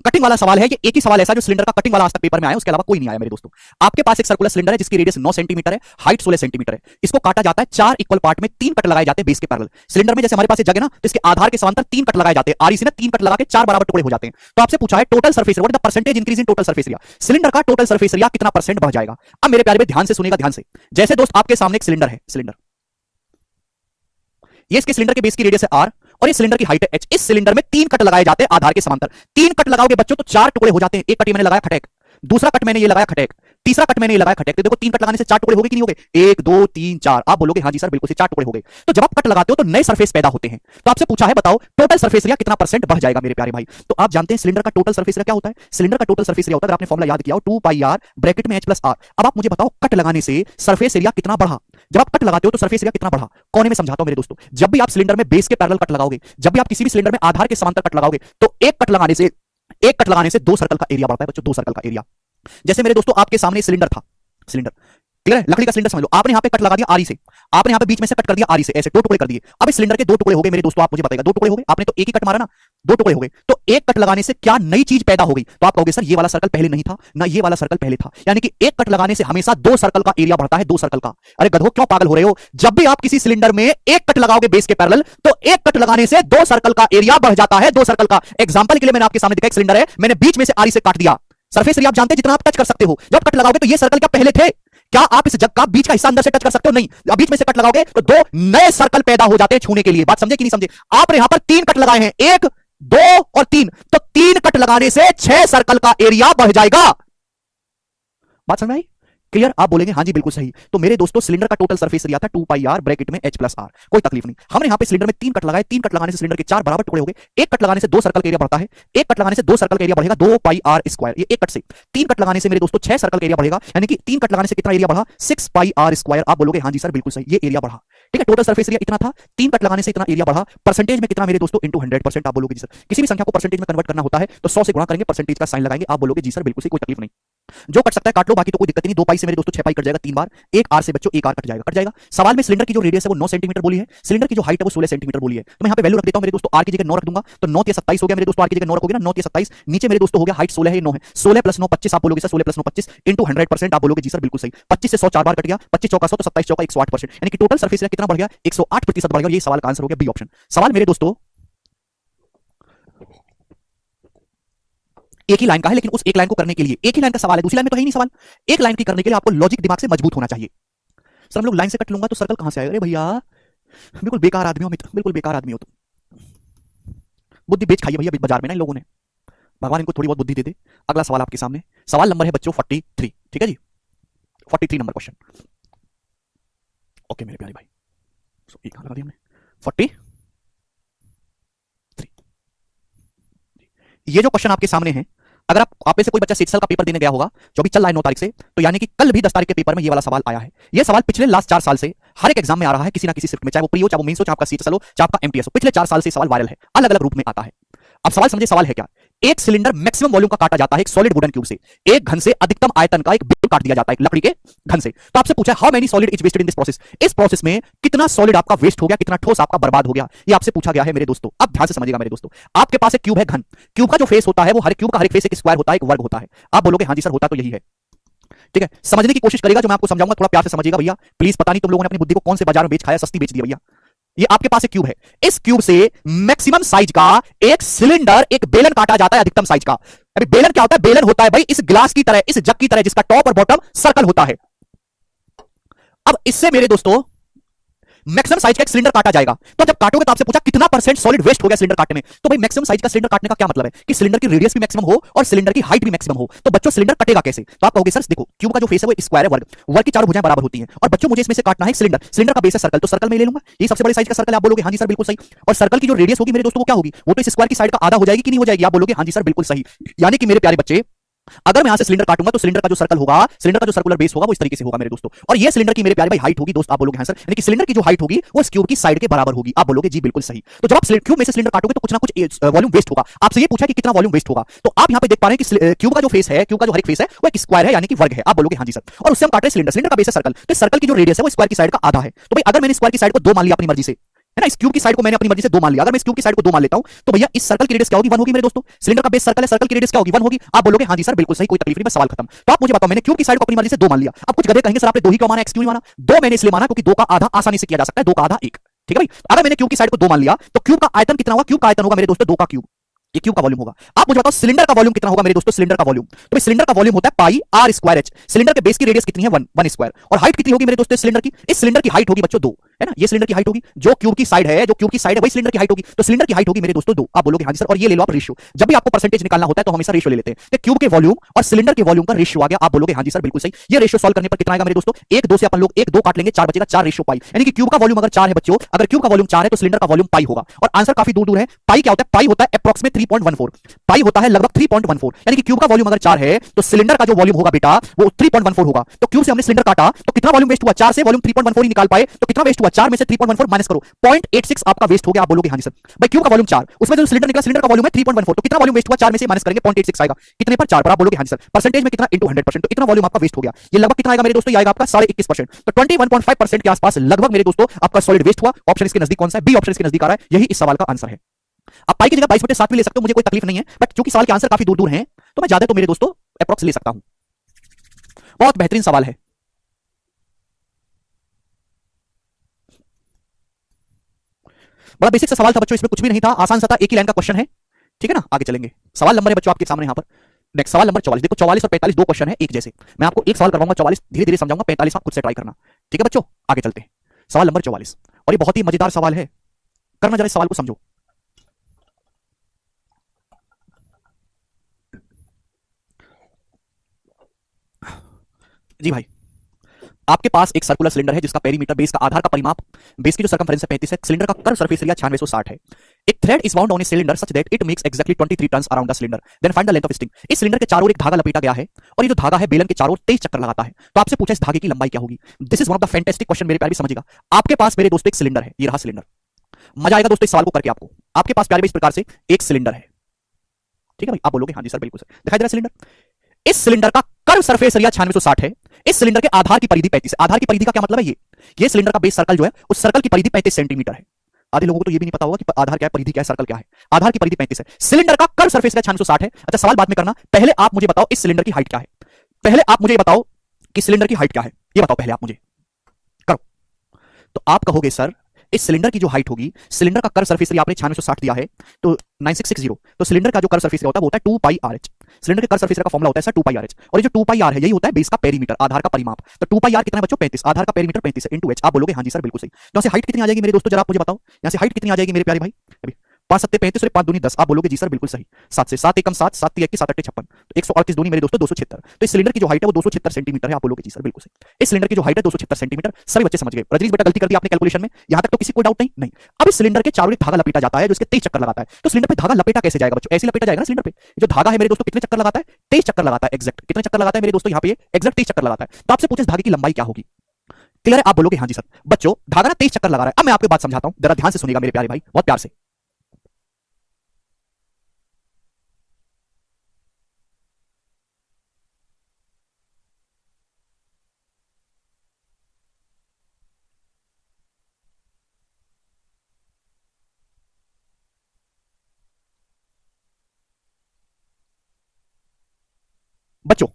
कटिंग वाला सवाल है, ये एक ही सवाल ऐसा जो सिलेंडर का कटिंग वाला आज तक पेपर में आया, उसके अलावा कोई नहीं आया मेरे दोस्तों। आपके पास एक सर्कुलर सिलेंडर है जिसकी रेडियस 9 सेंटीमीटर है, हाइट 16 सेंटीमीटर है, इसको काटा जाता है 4 इक्वल पार्ट में, 3 कट लगाए जाते हैं बेस के पैरेलल। सिलेंडर में जैसे हमारे पास एक जगह ना, तो इसके आधार के समांतर 3 कट लगाए जाते हैं, आरी से ना 3 कट लगा के 4 बराबर टुकड़े हो जाते हैं। तो आपसे पूछा है total surface area, what is the percentage increase in total surface area, cylinder का टोटल सरफेस एरिया कितना परसेंट बढ़ जाएगा। अब मेरे प्यारे ध्यान से सुनेगा, ध्यान से। जैसे दोस्त आपके सामने एक सिलेंडर है, सिलेंडर, ये इसके सिलेंडर के बेस की रेडियस है r और ये सिलेंडर की हाइट है h। इस सिलेंडर में 3 कट लगाए जाते हैं आधार के समांतर, 3 कट लगाओगे बच्चों तो 4 टुकड़े हो जाते हैं। एक कट ये मैंने लगाया खटेक, दूसरा कट मैंने ये लगाया खटेक, तीसरा कट मैंने ये लगाया खटेक, तो देखो 3 कट लगाने से 4 टुकड़े हो गए कि नहीं हो गए, 1 2 3 4, आप बोलोगे हां जी सर बिल्कुल से 4 टुकड़े हो गए। तो जब आप कट लगाते हो तो नए सरफेस पैदा होते हैं। तो आपसे पूछा है बताओ टोटल सरफेस एरिया कितना परसेंट बढ़ जाएगा मेरे प्यारे भाई। तो आप जानते हैं सिलेंडर का टोटल सरफेस एरिया क्या होता है, सिलेंडर का टोटल सरफेस एरिया होता है, अगर आपने फॉर्मूला याद किया हो 2 पाई r ब्रैकेट में h प्लस r। अब आप मुझे बताओ कट लगाने से सरफेस एरिया कितना बढ़ा, जब आप कट लगाते हो तो सरफेस एरिया कितना बढ़ा। कोने में समझाता हूं मेरे दोस्तों, जब भी आप सिलेंडर में बेस के पैरेलल कट लगाओगे, जब भी आप किसी भी सिलेंडर में आधार के समांतर कट लगाओगे, तो एक कट लगाने से 2 सर्कल का एरिया बढ़ता है बच्चों, 2 सर्कल का एरिया। जैसे मेरे दोस्तों आपके सामने सिलेंडर था, सिलेंडर क्लियर है, लकड़ी का सिलेंडर समझ लो, आपने यहां पे कट लगा दिया आरी से, आपने यहां पे बीच में से कट कर दिया आरी से, ऐसे 2 टुकड़े कर दिए। अब इस सिलेंडर के 2 टुकड़े हो गए मेरे दोस्तों, आप मुझे बताइएगा 2 टुकड़े हो गए, आपने तो एक ही कट मारा ना, 2 टुकड़े हो गए, तो एक कट लगाने से क्या नई चीज पैदा हो गई। तो आप कहोगे सर ये वाला सर्कल पहले नहीं था ना, ये वाला सर्कल पहले था, यानी कि एक कट लगाने से हमेशा 2 सर्कल का एरिया बढ़ता है, 2 सर्कल का। अरे गधो क्यों पागल हो रहे हो, जब भी आप किसी सिलेंडर में एक कट लगाओगे बेस के पैरेलल, तो एक कट लगाने से 2 सर्कल का एरिया बढ़ जाता है, 2 सर्कल का। एग्जांपल के लिए मैंने आपके सामने दिखाया एक सिलेंडर है, मैंने बीच में से आरी से काट दिया, सरफेस एरिया आप जानते हैं जितना आप टच कर सकते हो। जब कट लगाओगे तो ये सर्कल क्या पहले थे, क्या आप इस जग का बीच का हिस्सा अंदर से टच कर सकते हो, नहीं। अब बीच में से कट लगाओगे तो 2 नए सर्कल पैदा हो जाते हैं छूने के लिए। बात समझे कि नहीं समझे। आपने यहां पर 3 कट लगाए हैं, 1 2 और 3, तो 3 कट लगाने से 6 सर्कल का एरिया बढ़ जाएगा। बात समझ में आई, क्लियर। आप बोलेंगे हां जी बिल्कुल सही। तो मेरे दोस्तों सिलेंडर का टोटल सरफेस एरिया था 2 पाई r ब्रैकेट में h प्लस r, कोई तकलीफ नहीं। हमने यहां पे सिलेंडर में 3 कट लगाए, 3 कट लगाने से सिलेंडर के 4 बराबर टुकड़े हो गए, एक कट लगाने से 2 सर्कल का एरिया बढ़ता है, एक कट लगाने से 2 सर्कल का एरिया बढ़ेगा 2 पाई r स्क्वायर, ये एक कट से। 3 कट लगाने से मेरे दोस्तों 6 सर्कल का एरिया बढ़ेगा, यानी कि 3 कट लगाने से कितना एरिया बढ़ा, 6 पाई r स्क्वायर। आप बोलोगे हां जी सर बिल्कुल सही, ये एरिया बढ़ा, ठीक है। टोटल सरफेस एरिया इतना था, 3 कट लगाने से इतना एरिया बढ़ा, परसेंटेज में कितना मेरे दोस्तों इंटू 100%। आप बोलोगे जी सर किसी भी संख्या को परसेंटेज में कन्वर्ट करना होता है तो 100 से गुणा करेंगे, परसेंटेज का साइन लगाएंगे, आप बोलोगे जी सर बिल्कुल सही, कोई तकलीफ नहीं। जो कट सकता है काट लो, बाकी तो कोई दिक्कत नहीं। 2 पाई से मेरे दोस्तों 6 पाई कट जाएगा 3 बार। एक आर से बच्चों एक आर कट जाएगा, कट जाएगा। सवाल में सिलेंडर की जो रेडियस है वो 9 सेंटीमीटर बोली है, सिलेंडर की जो हाइट है वो 16 सेंटीमीटर बोली है। तो मैं यहां पे वैल्यू रख देता हूं मेरे दोस्तों, आर की जगह 9 रख दूंगा, तो 9 या 27 हो गया मेरे दोस्तों। आर की जगह 9 रखोगे ना, 9 या 27, नीचे मेरे दोस्तों हो गया हाइट 16 है, 9 है, 16 प्लस 9 25। आप बोलोगे सर 16 प्लस 9 25 इंटू 100%, आप बोलोगे जी सर बिल्कुल सही। 25 से 100 4 बार कट गया, 25 चौका 100 तो 27 चौका 108%, यानी कि टोटल सरफेस एरिया कितना बढ़ गया, 108% बढ़ गया। ये सवाल का आंसर हो गया बी ऑप्शन। सवाल मेरे दोस्तों एक ही लाइन का है, लेकिन उस एक लाइन को करने के लिए, एक ही लाइन का सवाल है, दूसरी लाइन में तो है ही नहीं सवाल, एक लाइन की करने के लिए आपको लॉजिक दिमाग से मजबूत होना चाहिए। सर हम लोग लाइन से कट लूंगा तो सर्कल कहां से आएगा? अरे भैया बिल्कुल बेकार आदमी हो अमित, बिल्कुल बेकार आदमी हो तुम। बुद्धि बेच खाई है भैया बाजार में ना इन लोगों ने, भगवान इनको थोड़ी बहुत बुद्धि दे दे। अगला सवाल आपके सामने, सवाल नंबर है बच्चों 43, ठीक है जी, 43 नंबर क्वेश्चन। ओके मेरे प्यारे भाई, एक लगा दिया हमने 43। ये जो क्वेश्चन आपके सामने है, अगर आप में से कोई बच्चा सेक्सल का पेपर देने गया होगा जो भी चल रहा है 9 तारीख से, तो यानी कि कल भी 10 तारीख के पेपर में ये वाला सवाल आया है। ये सवाल पिछले लास्ट 4 साल से हर एक एग्जाम में आ रहा है, किसी ना किसी शिफ्ट में, चाहे वो प्री हो, चाहे वो मेंस हो, चाहे आपका सीएचएसएल हो, चाहे आपका एमटीएस हो। पिछले 4 साल से सवाल वायरल है, अलग अलग रूप में आता है। अब सवाल समझे, सवाल है क्या? एक सिलेंडर मैक्सिमम वॉल्यूम का काटा जाता है एक सॉलिड वुडन क्यूब से, एक घन से अधिकतम आयतन का एक बिंदु काट दिया जाता है एक लकड़ी के घन से। तो आपसे पूछा how many solid is wasted in this process, इस प्रोसेस में कितना सॉलिड आपका वेस्ट हो गया, कितना ठोस आपका बर्बाद हो गया, ये आपसे पूछा गया है मेरे दोस्तों। अब ध्यान से समझिएगा मेरे दोस्तों, आपके पास एक क्यूब है घन, क्यूब का जो फेस होता है वो हर क्यूब का हर एक फेस एक स्क्वायर होता है, एक वर्ग होता है। आप बोलोगे हाँ जी सर होता तो यही है, ठीक है। समझने की कोशिश करेगा, जो मैं आपको समझाऊंगा थोड़ा प्यार से समझिएगा भैया प्लीज। पता नहीं तुम लोगों ने अपनी बुद्धि को कौन से बाजार में बेच खाया, सस्ती बेच दी भैया। ये आपके पास एक क्यूब है, इस क्यूब से मैक्सिमम साइज का एक सिलेंडर, एक बेलन काटा जाता है अधिकतम साइज का। अभी बेलन क्या होता है? बेलन होता है भाई इस ग्लास की तरह, इस जग की तरह, जिसका टॉप और बॉटम सर्कल होता है। अब इससे मेरे दोस्तों मैक्सिमम साइज का एक सिलेंडर काटा जाएगा। तो जब काटोगे तो आपसे पूछा कितना परसेंट सॉलिड वेस्ट हो गया सिलेंडर काटने में, तो भाई मैक्सिमम साइज का सिलेंडर काटने का क्या मतलब है कि सिलेंडर की रेडियस भी मैक्सिमम हो और सिलेंडर की हाइट भी मैक्सिमम हो। तो बच्चों सिलेंडर कटेगा कैसे? तो आप कहोगे सर देखो क्यूब का जो फेस है वो स्क्वायर है, वर्ग, वर्ग की चारों भुजाएं बराबर होती हैं, और बच्चों मुझे इसमें से काटना है सिलेंडर, सिलेंडर का बेस है सर्कल, तो सर्कल में ले लूंगा, ये सबसे बड़े साइज का सर्कल है। आप बोलोगे हाँ जी सर बिल्कुल सही। और सर्कल की जो रेडियस होगी मेरे दोस्तों वो क्या होगी? वो तो इस स्क्वायर की साइड का आधा हो जाएगी कि नहीं हो जाएगी? आप बोलोगे हाँ जी सर बिल्कुल सही। यानी कि मेरे प्यारे बच्चे अगर मैं यहां से सिलेंडर काटूंगा तो सिलेंडर का जो सर्कल होगा, सिलेंडर का जो सर्कुलर बेस होगा वो इस तरीके से होगा मेरे दोस्तों। और ये सिलेंडर की मेरे प्यारे भाई हाइट होगी दोस्त, आप बोलोगे हाँ सर, यानी कि सिलेंडर की जो हाइट होगी वो इस क्यूब की साइड के बराबर होगी। आप बोलोगे जी बिल्कुल सही। तो जब आप क्यूब में से सिलेंडर काटोगे तो कुछ ना कुछ वॉल्यूम वेस्ट होगा। आपसे ये पूछा कि कितना वॉल्यूम वेस्ट होगा, तो आप यहां पे देख पा रहे हैं कि क्यूब का जो फेस है, क्यूब का जो हर एक फेस है वो एक स्क्वायर है, यानी कि वर्ग है। आप बोलोगे हाँ जी सर। और उससे हम काट रहे हैं सिलेंडर, सिलेंडर का बेस है सर्कल, तो सर्कल की जो रेडियस है वो स्क्वायर की साइड का आधा है। तो भाई अगर मैंने स्क्वायर की साइड को 2 मान लिया अपनी मर्जी से, है ना, इस क्यूब की साइड को मैंने अपनी मर्जी से 2 मान लिया, अगर मैं इस क्यूब की साइड को 2 मान लेता हूं तो भैया इस सर्कल की रेडियस क्या होगी? 1 होगी मेरे दोस्तों। सिलेंडर का बेस सर्कल है, सर्कल की रेडियस क्या होगी? 1 होगी। आप बोलोगे हाँ जी सर बिल्कुल सही, कोई तकलीफ नहीं, बस सवाल खत्म। तो आप मुझे बताओ, मैंने क्यूब की साइड को अपनी मर्जी से 2 मान लिया। अब कुछ गधे कहेंगे सर आपने 2 ही क्यों माना, एक्स क्यों माना? 2 मैंने इसलिए माना क्योंकि 2 का आधा आसानी से किया जा सकता है, 2 का आधा 1, ठीक है भाई। अगर मैंने क्यूब की साइड को 2 मान लिया तो क्यूब का आयतन कितना होगा? क्यूब का आयतन होगा मेरे दोस्तों 2 का क्यूब, ये क्यूब का वॉल्यूम होगा। आप मुझे बताओ सिलेंडर का वॉल्यूम कितना होगा मेरे दोस्तों? सिलेंडर का वॉल्यूम, तो भाई सिलेंडर का वॉल्यूम होता है pi r square H. Cylinder के बेस की रेडियस कितनी है? 1 स्क्वायर। और हाइट कितनी होगी मेरे दोस्तों सिलेंडर की? इस सिलेंडर की हाइट होगी बच्चों 2, है ना, ये सिलेंडर की हाइट होगी, जो क्यूब की साइड है, जो क्यूब की साइड है वही सिलेंडर की हाइट होगी। तो सिलेंडर की हाइट होगी मेरे दोस्तों 2। आप बोलोगे हाँ जी सर। और ये ले लो आप रेशियो, जब भी आपको परसेंटेज निकालना होता है तो हमेशा रेशियो ले लेते हैं। तो क्यूब के वॉल्यूम और सिलेंडर के वॉल्यूम का रेशियो आ गया। आप बोलोगे हाँ जी सर बिल्कुल सही। ये रेशियो सॉल्व करने पर कितना आएगा मेरे दोस्तों? 1 2 से अपन लोग 1 2 काट लेंगे, 4 बचेगा, 4 रेशियो पाई, यानी कि क्यूब का वॉल्यूम अगर 4 है बच्चों, अगर क्यूब का वॉल्यूम 4 है तो सिलेंडर का वॉल्यूम पाई होगा। और आंसर काफी दूर दूर है। पाई क्या होता है? पाई होता है अप्रॉक्सिमेट 3.14, पाई होता है लगभग 3.14, यानी कि क्यूब का वॉल्यूम अगर 4 है तो सिलेंडर का जो वॉल्यूम होगा बेटा वो 3.14 होगा। तो क्यूब से हमने सिलेंडर काटा तो कितना वॉल्यूम वेस्ट हुआ? 4 से वॉल्यूम 3.14 ही निकाल पाए, तो कितना वेस्ट हुआ? 4 में से 3.14 माइनस करो, 0.86 आपका वेस्ट हो गया। आप बोलोगे हाँ जी सर। भाई क्यूब का वॉल्यूम 4, उसमें जो सिलेंडर निकला सिलेंडर का वॉल्यूम है 3.14, तो कितना वॉल्यूम वेस्ट हुआ? 4 में से माइनस करेंगे 0.86 आएगा, कितने पर? 4 पर। आप बोलोगे हाँ जी सर। परसेंटेज में कितना? इंटू 100%, तो इतना वॉल्यूम आपका वेस्ट हो गया। ये लगभग कितना आएगा मेरे दोस्तों? ये आएगा आपका 21.5%, तो 21.5% के आसपास लगभग मेरे दोस्तों आपका सॉलिड वेस्ट हुआ। ऑप्शन इसके नजदीक कौन सा है? बी ऑप्शन इसके नजदीक आ रहा है, यही इस सवाल का आंसर है। आप पाई की जगह 22/7 भी ले सकते हो, मुझे कोई तकलीफ नहीं है, बट क्योंकि सवाल के आंसर काफी दूर दूर हैं तो मैं ज्यादा तो मेरे दोस्तों अप्रॉक्स ले सकता हूं। बहुत बेहतरीन सवाल है। बड़ा बेसिक सा सवाल था बच्चों, इसमें कुछ भी नहीं था, आसान सा था, एक ही लाइन का क्वेश्चन है, ठीक है ना। आगे चलेंगे, सवाल नंबर है बच्चों आपके सामने यहां पर। नेक्स्ट सवाल नंबर 44। देखो 44 और 45 दो क्वेश्चन है एक जैसे, मैं आपको एक सवाल करवाऊंगा 44 धीरे धीरे समझाऊंगा, 45 आप खुद से ट्राई करना, ठीक है बच्चों। आगे चलते हैं, सवाल नंबर 44, और ये बहुत ही मजेदार सवाल है, करना जरा इस सवाल को समझो। जी भाई, आपके पास एक सर्कुलर सिलेंडर है जिसका पेरीमीटर, बेस का आधार का परिमाप, बेस की जो सर्कमफेरेंस है 35 है, सिलेंडर का कर्व सरफेस एरिया 9660 है। एक thread is bound on a cylinder such that it makes exactly 23 turns around the cylinder, then find the length of string. इस सिलेंडर के चारों ओर एक धागा लपेटा गया है और ये जो धागा है बेलन के चारों ओर 23 चक्कर लगाता है। तो आपसे पूछा इस धागे की लंबाई क्या होगी। This is one of the fantastic question, मेरे प्यारे भी समझिएगा। आपके पास मेरे दोस्तों एक सिलेंडर है, ये रहा सिलेंडर, मजा आएगा दोस्तों इस सवाल को करके आपको। आपके पास प्यारे इस प्रकार से एक सिलेंडर है, ठीक है भाई। आप बोलोगे हाँ जी सर बिल्कुल सर, दिखाई दे रहा है सिलेंडर। इस सिलेंडर का कर्व सरफेस एरिया 9660 है, इस सिलेंडर के आधार की परिधि 35 है। आधार की परिधि का क्या मतलब है? ये सिलेंडर का बेस सर्कल जो है उस सर्कल की परिधि 35 सेंटीमीटर है। आधे लोगों को तो ये भी नहीं पता होगा कि आधार क्या है, परिधि क्या है, सर्कल क्या है। आधार की परिधि 35 है, सिलेंडर का कर्व सरफेस एरिया 9660 है। अच्छा, सवाल बाद में करना, पहले आप मुझे बताओ इस सिलेंडर की हाइट क्या है। पहले आप मुझे बताओ कि सिलेंडर की हाइट क्या है, ये बताओ पहले आप मुझे, करो। तो आप कहोगे सर इस सिलेंडर की जो हाइट होगी, सिलेंडर का कर्व सरफेस एरिया आपने 9660 दिया है तो 9660, तो सिलेंडर का जो कर्व सरफेस एरिया होता है वो होता है 2 पाई आरएच। सिलेंडर के कर्व सरफेस एरिया का फॉर्मूला होता है सर 2 पाई आरएच, और ये जो 2 पाई आर है यही होता है बेस का पेरीमीटर, आधार का परिमाप। तो 2 पाई आर कितना है बच्चों? 35, आधार का पेरीमीटर 35 है, इनटू एच। आप बोलोगे हाँ जी सर बिल्कुल सही। तो यहाँ से हाइट कितनी आ जाएगी मेरे दोस्तों, जरा आप मुझे बताओ, यहाँ से हाइट कितनी आ जाएगी मेरे प्यारे भाई? अभी 5 सत्ते 35 और 5 दूनी 10, आप बोलोगे जी सर बिल्कुल सही। 7 से 7 एकम 7, 7 21, 7 8 56, तो 138 दूनी मेरे दोस्तों 276। तो इस सिलेंडर की जो हाइट है वो 276 सेंटीमीटर है, आप बोलोगे जी सर बिल्कुल सही। इस सिलेंडर की जो हाइट है 276 सेंटीमीटर, सभी बच्चे समझ गए। रजनीश बेटा गलती कर दी आपने कैलकुलेशन में, यहां तक तो किसी को डाउट नहीं। नहीं, अब इस सिलेंडर के चारों एक धागा लपेटा जाता है जो इसके 23 चक्कर लगाता है। तो सिलेंडर पे धागा लपेटा कैसे जाएगा बच्चों? ऐसे लपेटा जाएगा ना सिलेंडर पे। जो धागा है मेरे दोस्तों कितने चक्कर लगाता है? 23 चक्कर लगाता है, एग्जैक्ट। कितने चक्कर लगाता है मेरे दोस्तों? यहाँ पे एग्जैक्ट 23 चक्कर लगाता है। तो आपसे पूछे इस धागे की लंबाई क्या होगी? क्लियर है? आप बोलोगे हाँ जी सर। बच्चों धागा ना 23 चक्कर लगा रहा है। अब मैं आपको बात समझाता हूं, जरा ध्यान से सुनिएगा मेरे प्यारे भाई, बहुत प्यार से। बच्चों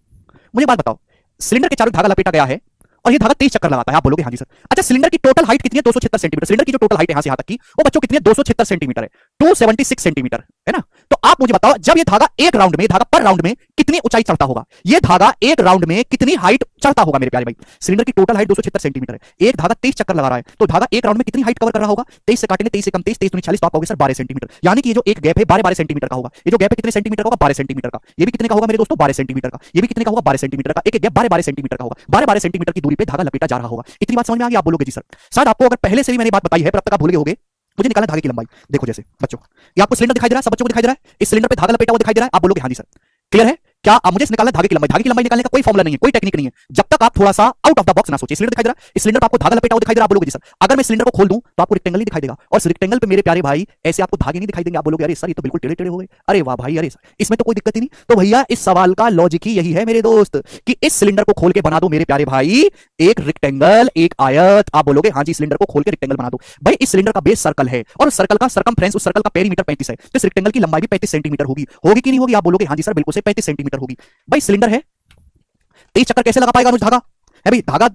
मुझे बात बताओ, सिलेंडर के चारों धागा लपेटा गया है और ये धागा 23 चक्कर लगाता है, आप बोलोगे हाँ जी सर। अच्छा, सिलेंडर की टोटल हाइट कितनी है? 276 सेंटीमीटर। सिलेंडर की जो टोटल हाइट है यहां से यहां तक की वो बच्चों कितनी है? 276 सेंटीमीटर है, 276 सेंटीमीटर है ना। तो आप मुझे बताओ जब ये धागा एक राउंड में, धागा पर राउंड में कितनी ऊंचाई चढ़ता होगा? ये धागा एक राउंड में कितनी हाइट चढ़ता होगा मेरे प्यारे भाई? सिलेंडर की टोटल हाइट 276 सेंटीमीटर है, एक धागा 23 चक्कर लगा रहा है, तो धागा एक राउंड में कितनी हाइट कवर कर रहा होगा? 23 से काटेंगे, 23 से कम 23, 23 40, तो आप कहोगे सर 12 सेंटीमीटर। यानी कि ये जो एक गैप है 12 सेंटीमीटर का होगा। ये जो गैप है कितने सेंटीमीटर का होगा? 12 सेंटीमीटर का। ये भी कितने का होगा मेरे दोस्तों? 12 सेंटीमीटर का। ये भी कितने का होगा? 12 सेंटीमीटर का। एक गैप 12 सेंटीमीटर का होगा। 12 सेंटीमीटर की दूरी पे धागा लपेटा जा रहा होगा। इतनी बात समझ में आ गई? आप बोलोगे जी सर। शायद आपको अगर पहले से भी मैंने बात बताई है पर अब तक आप भूल गए होगे। मुझे निकालना धागे की लंबाई। देखो जैसे बच्चों, ये आपको सिलेंडर दिखाई दे रहा है, सब बच्चों को दिखाई दे रहा है, इस सिलेंडर पे धागा लपेटा हुआ दिखाई दे रहा है, आप बोलोगे हाँ जी सर। क्लियर है? क्या अब मुझे निकालना धागे की लंबाई? धागे की लंबाई निकालने का कोई फॉर्मूला नहीं है, कोई टेक्निक नहीं है, जब तक आप थोड़ा सा आउट ऑफ द बॉक्स ना सोचिए। सिलेंडर दिखाई दे रहा है, इस सिलेंडर पर आपको धागा लपेटा हुआ दिखाई दे रहा है, आप बोलोगे जी सर। अगर मैं सिलेंडर को खोल दूं तो आपको रेक्टेंगल ही दिखाई देगा, और इस रेक्टेंगल पे मेरे प्यारे भाई ऐसे आपको धागे नहीं दिखाई देंगे, आप बोलोगे अरे सर ये तो बिल्कुल टेढ़े टेढ़े हो गए। अरे वाह भाई, अरे इसमें तो कोई दिक्कत ही नहीं। तो भैया इस सवाल का लॉजिक ही यही है मेरे दोस्त कि इस सिलेंडर को खोल के बना दो मेरे प्यारे भाई एक रेक्टेंगल, एक आयत। आप बोलोगे हाँ जी, सिलेंडर को खोल के रेक्टेंगल बना दो। भाई इस सिलेंडर का बेस सर्कल है और सर्कल का सरकमफ्रेंस, उस सर्कल का पेरीमीटर 35 है, तो इस रेक्टेंगल की लंबाई भी 35 सेंटीमीटर होगी। होगी कि नहीं होगी? आप बोलोगे हाँ जी सर बिल्कुल से 35 सेंटीमीटर होगी। भाई सिलेंडर है, 23 चक्कर कैसे लगा पाएगा अनुज? धागा है भाई, धागा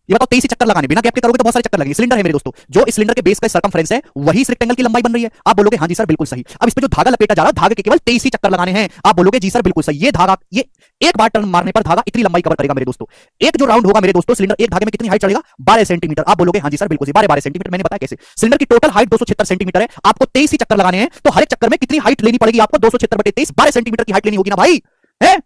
ये बताओ 23 चक्कर लगाने बिना गैप के करोगे तो बहुत सारे चक्कर लगेंगे। सिलेंडर है मेरे दोस्तों, जो इस सिलेंडर के बेस का सरकमफ्रेंस है वही इस रेक्टेंगल की लंबाई बन रही है। आप बोलोगे हाँ जी सर बिल्कुल सही। अब इस पे जो धागा लपेटा जा रहा है, धागे के केवल 23 ही चक्कर लगाने हैं, आप बोलोगे जी सर बिल्कुल सही। ये धागा, ये एक बार टर्न मारने पर धागा इतनी लंबाई कवर करेगा मेरे दोस्तों। एक जो राउंड होगा मेरे दोस्तों, सिलेंडर एक धागे में कितनी हाइट चढ़ेगा? 12 सेंटीमीटर। आप बोलोगे हाँ जी सर बिल्कुल सही, 12 सेंटीमीटर। मैंने बताया कैसे। सिलेंडर की टोटल हाइट 276 सेंटीमीटर है, आपको 23 ही चक्कर लगाने हैं, तो हर एक चक्कर में कितनी हाइट लेनी पड़ेगी आपको? 276/23, 12 सेंटीमीटर की हाइट लेनी होगी ना भाई, है?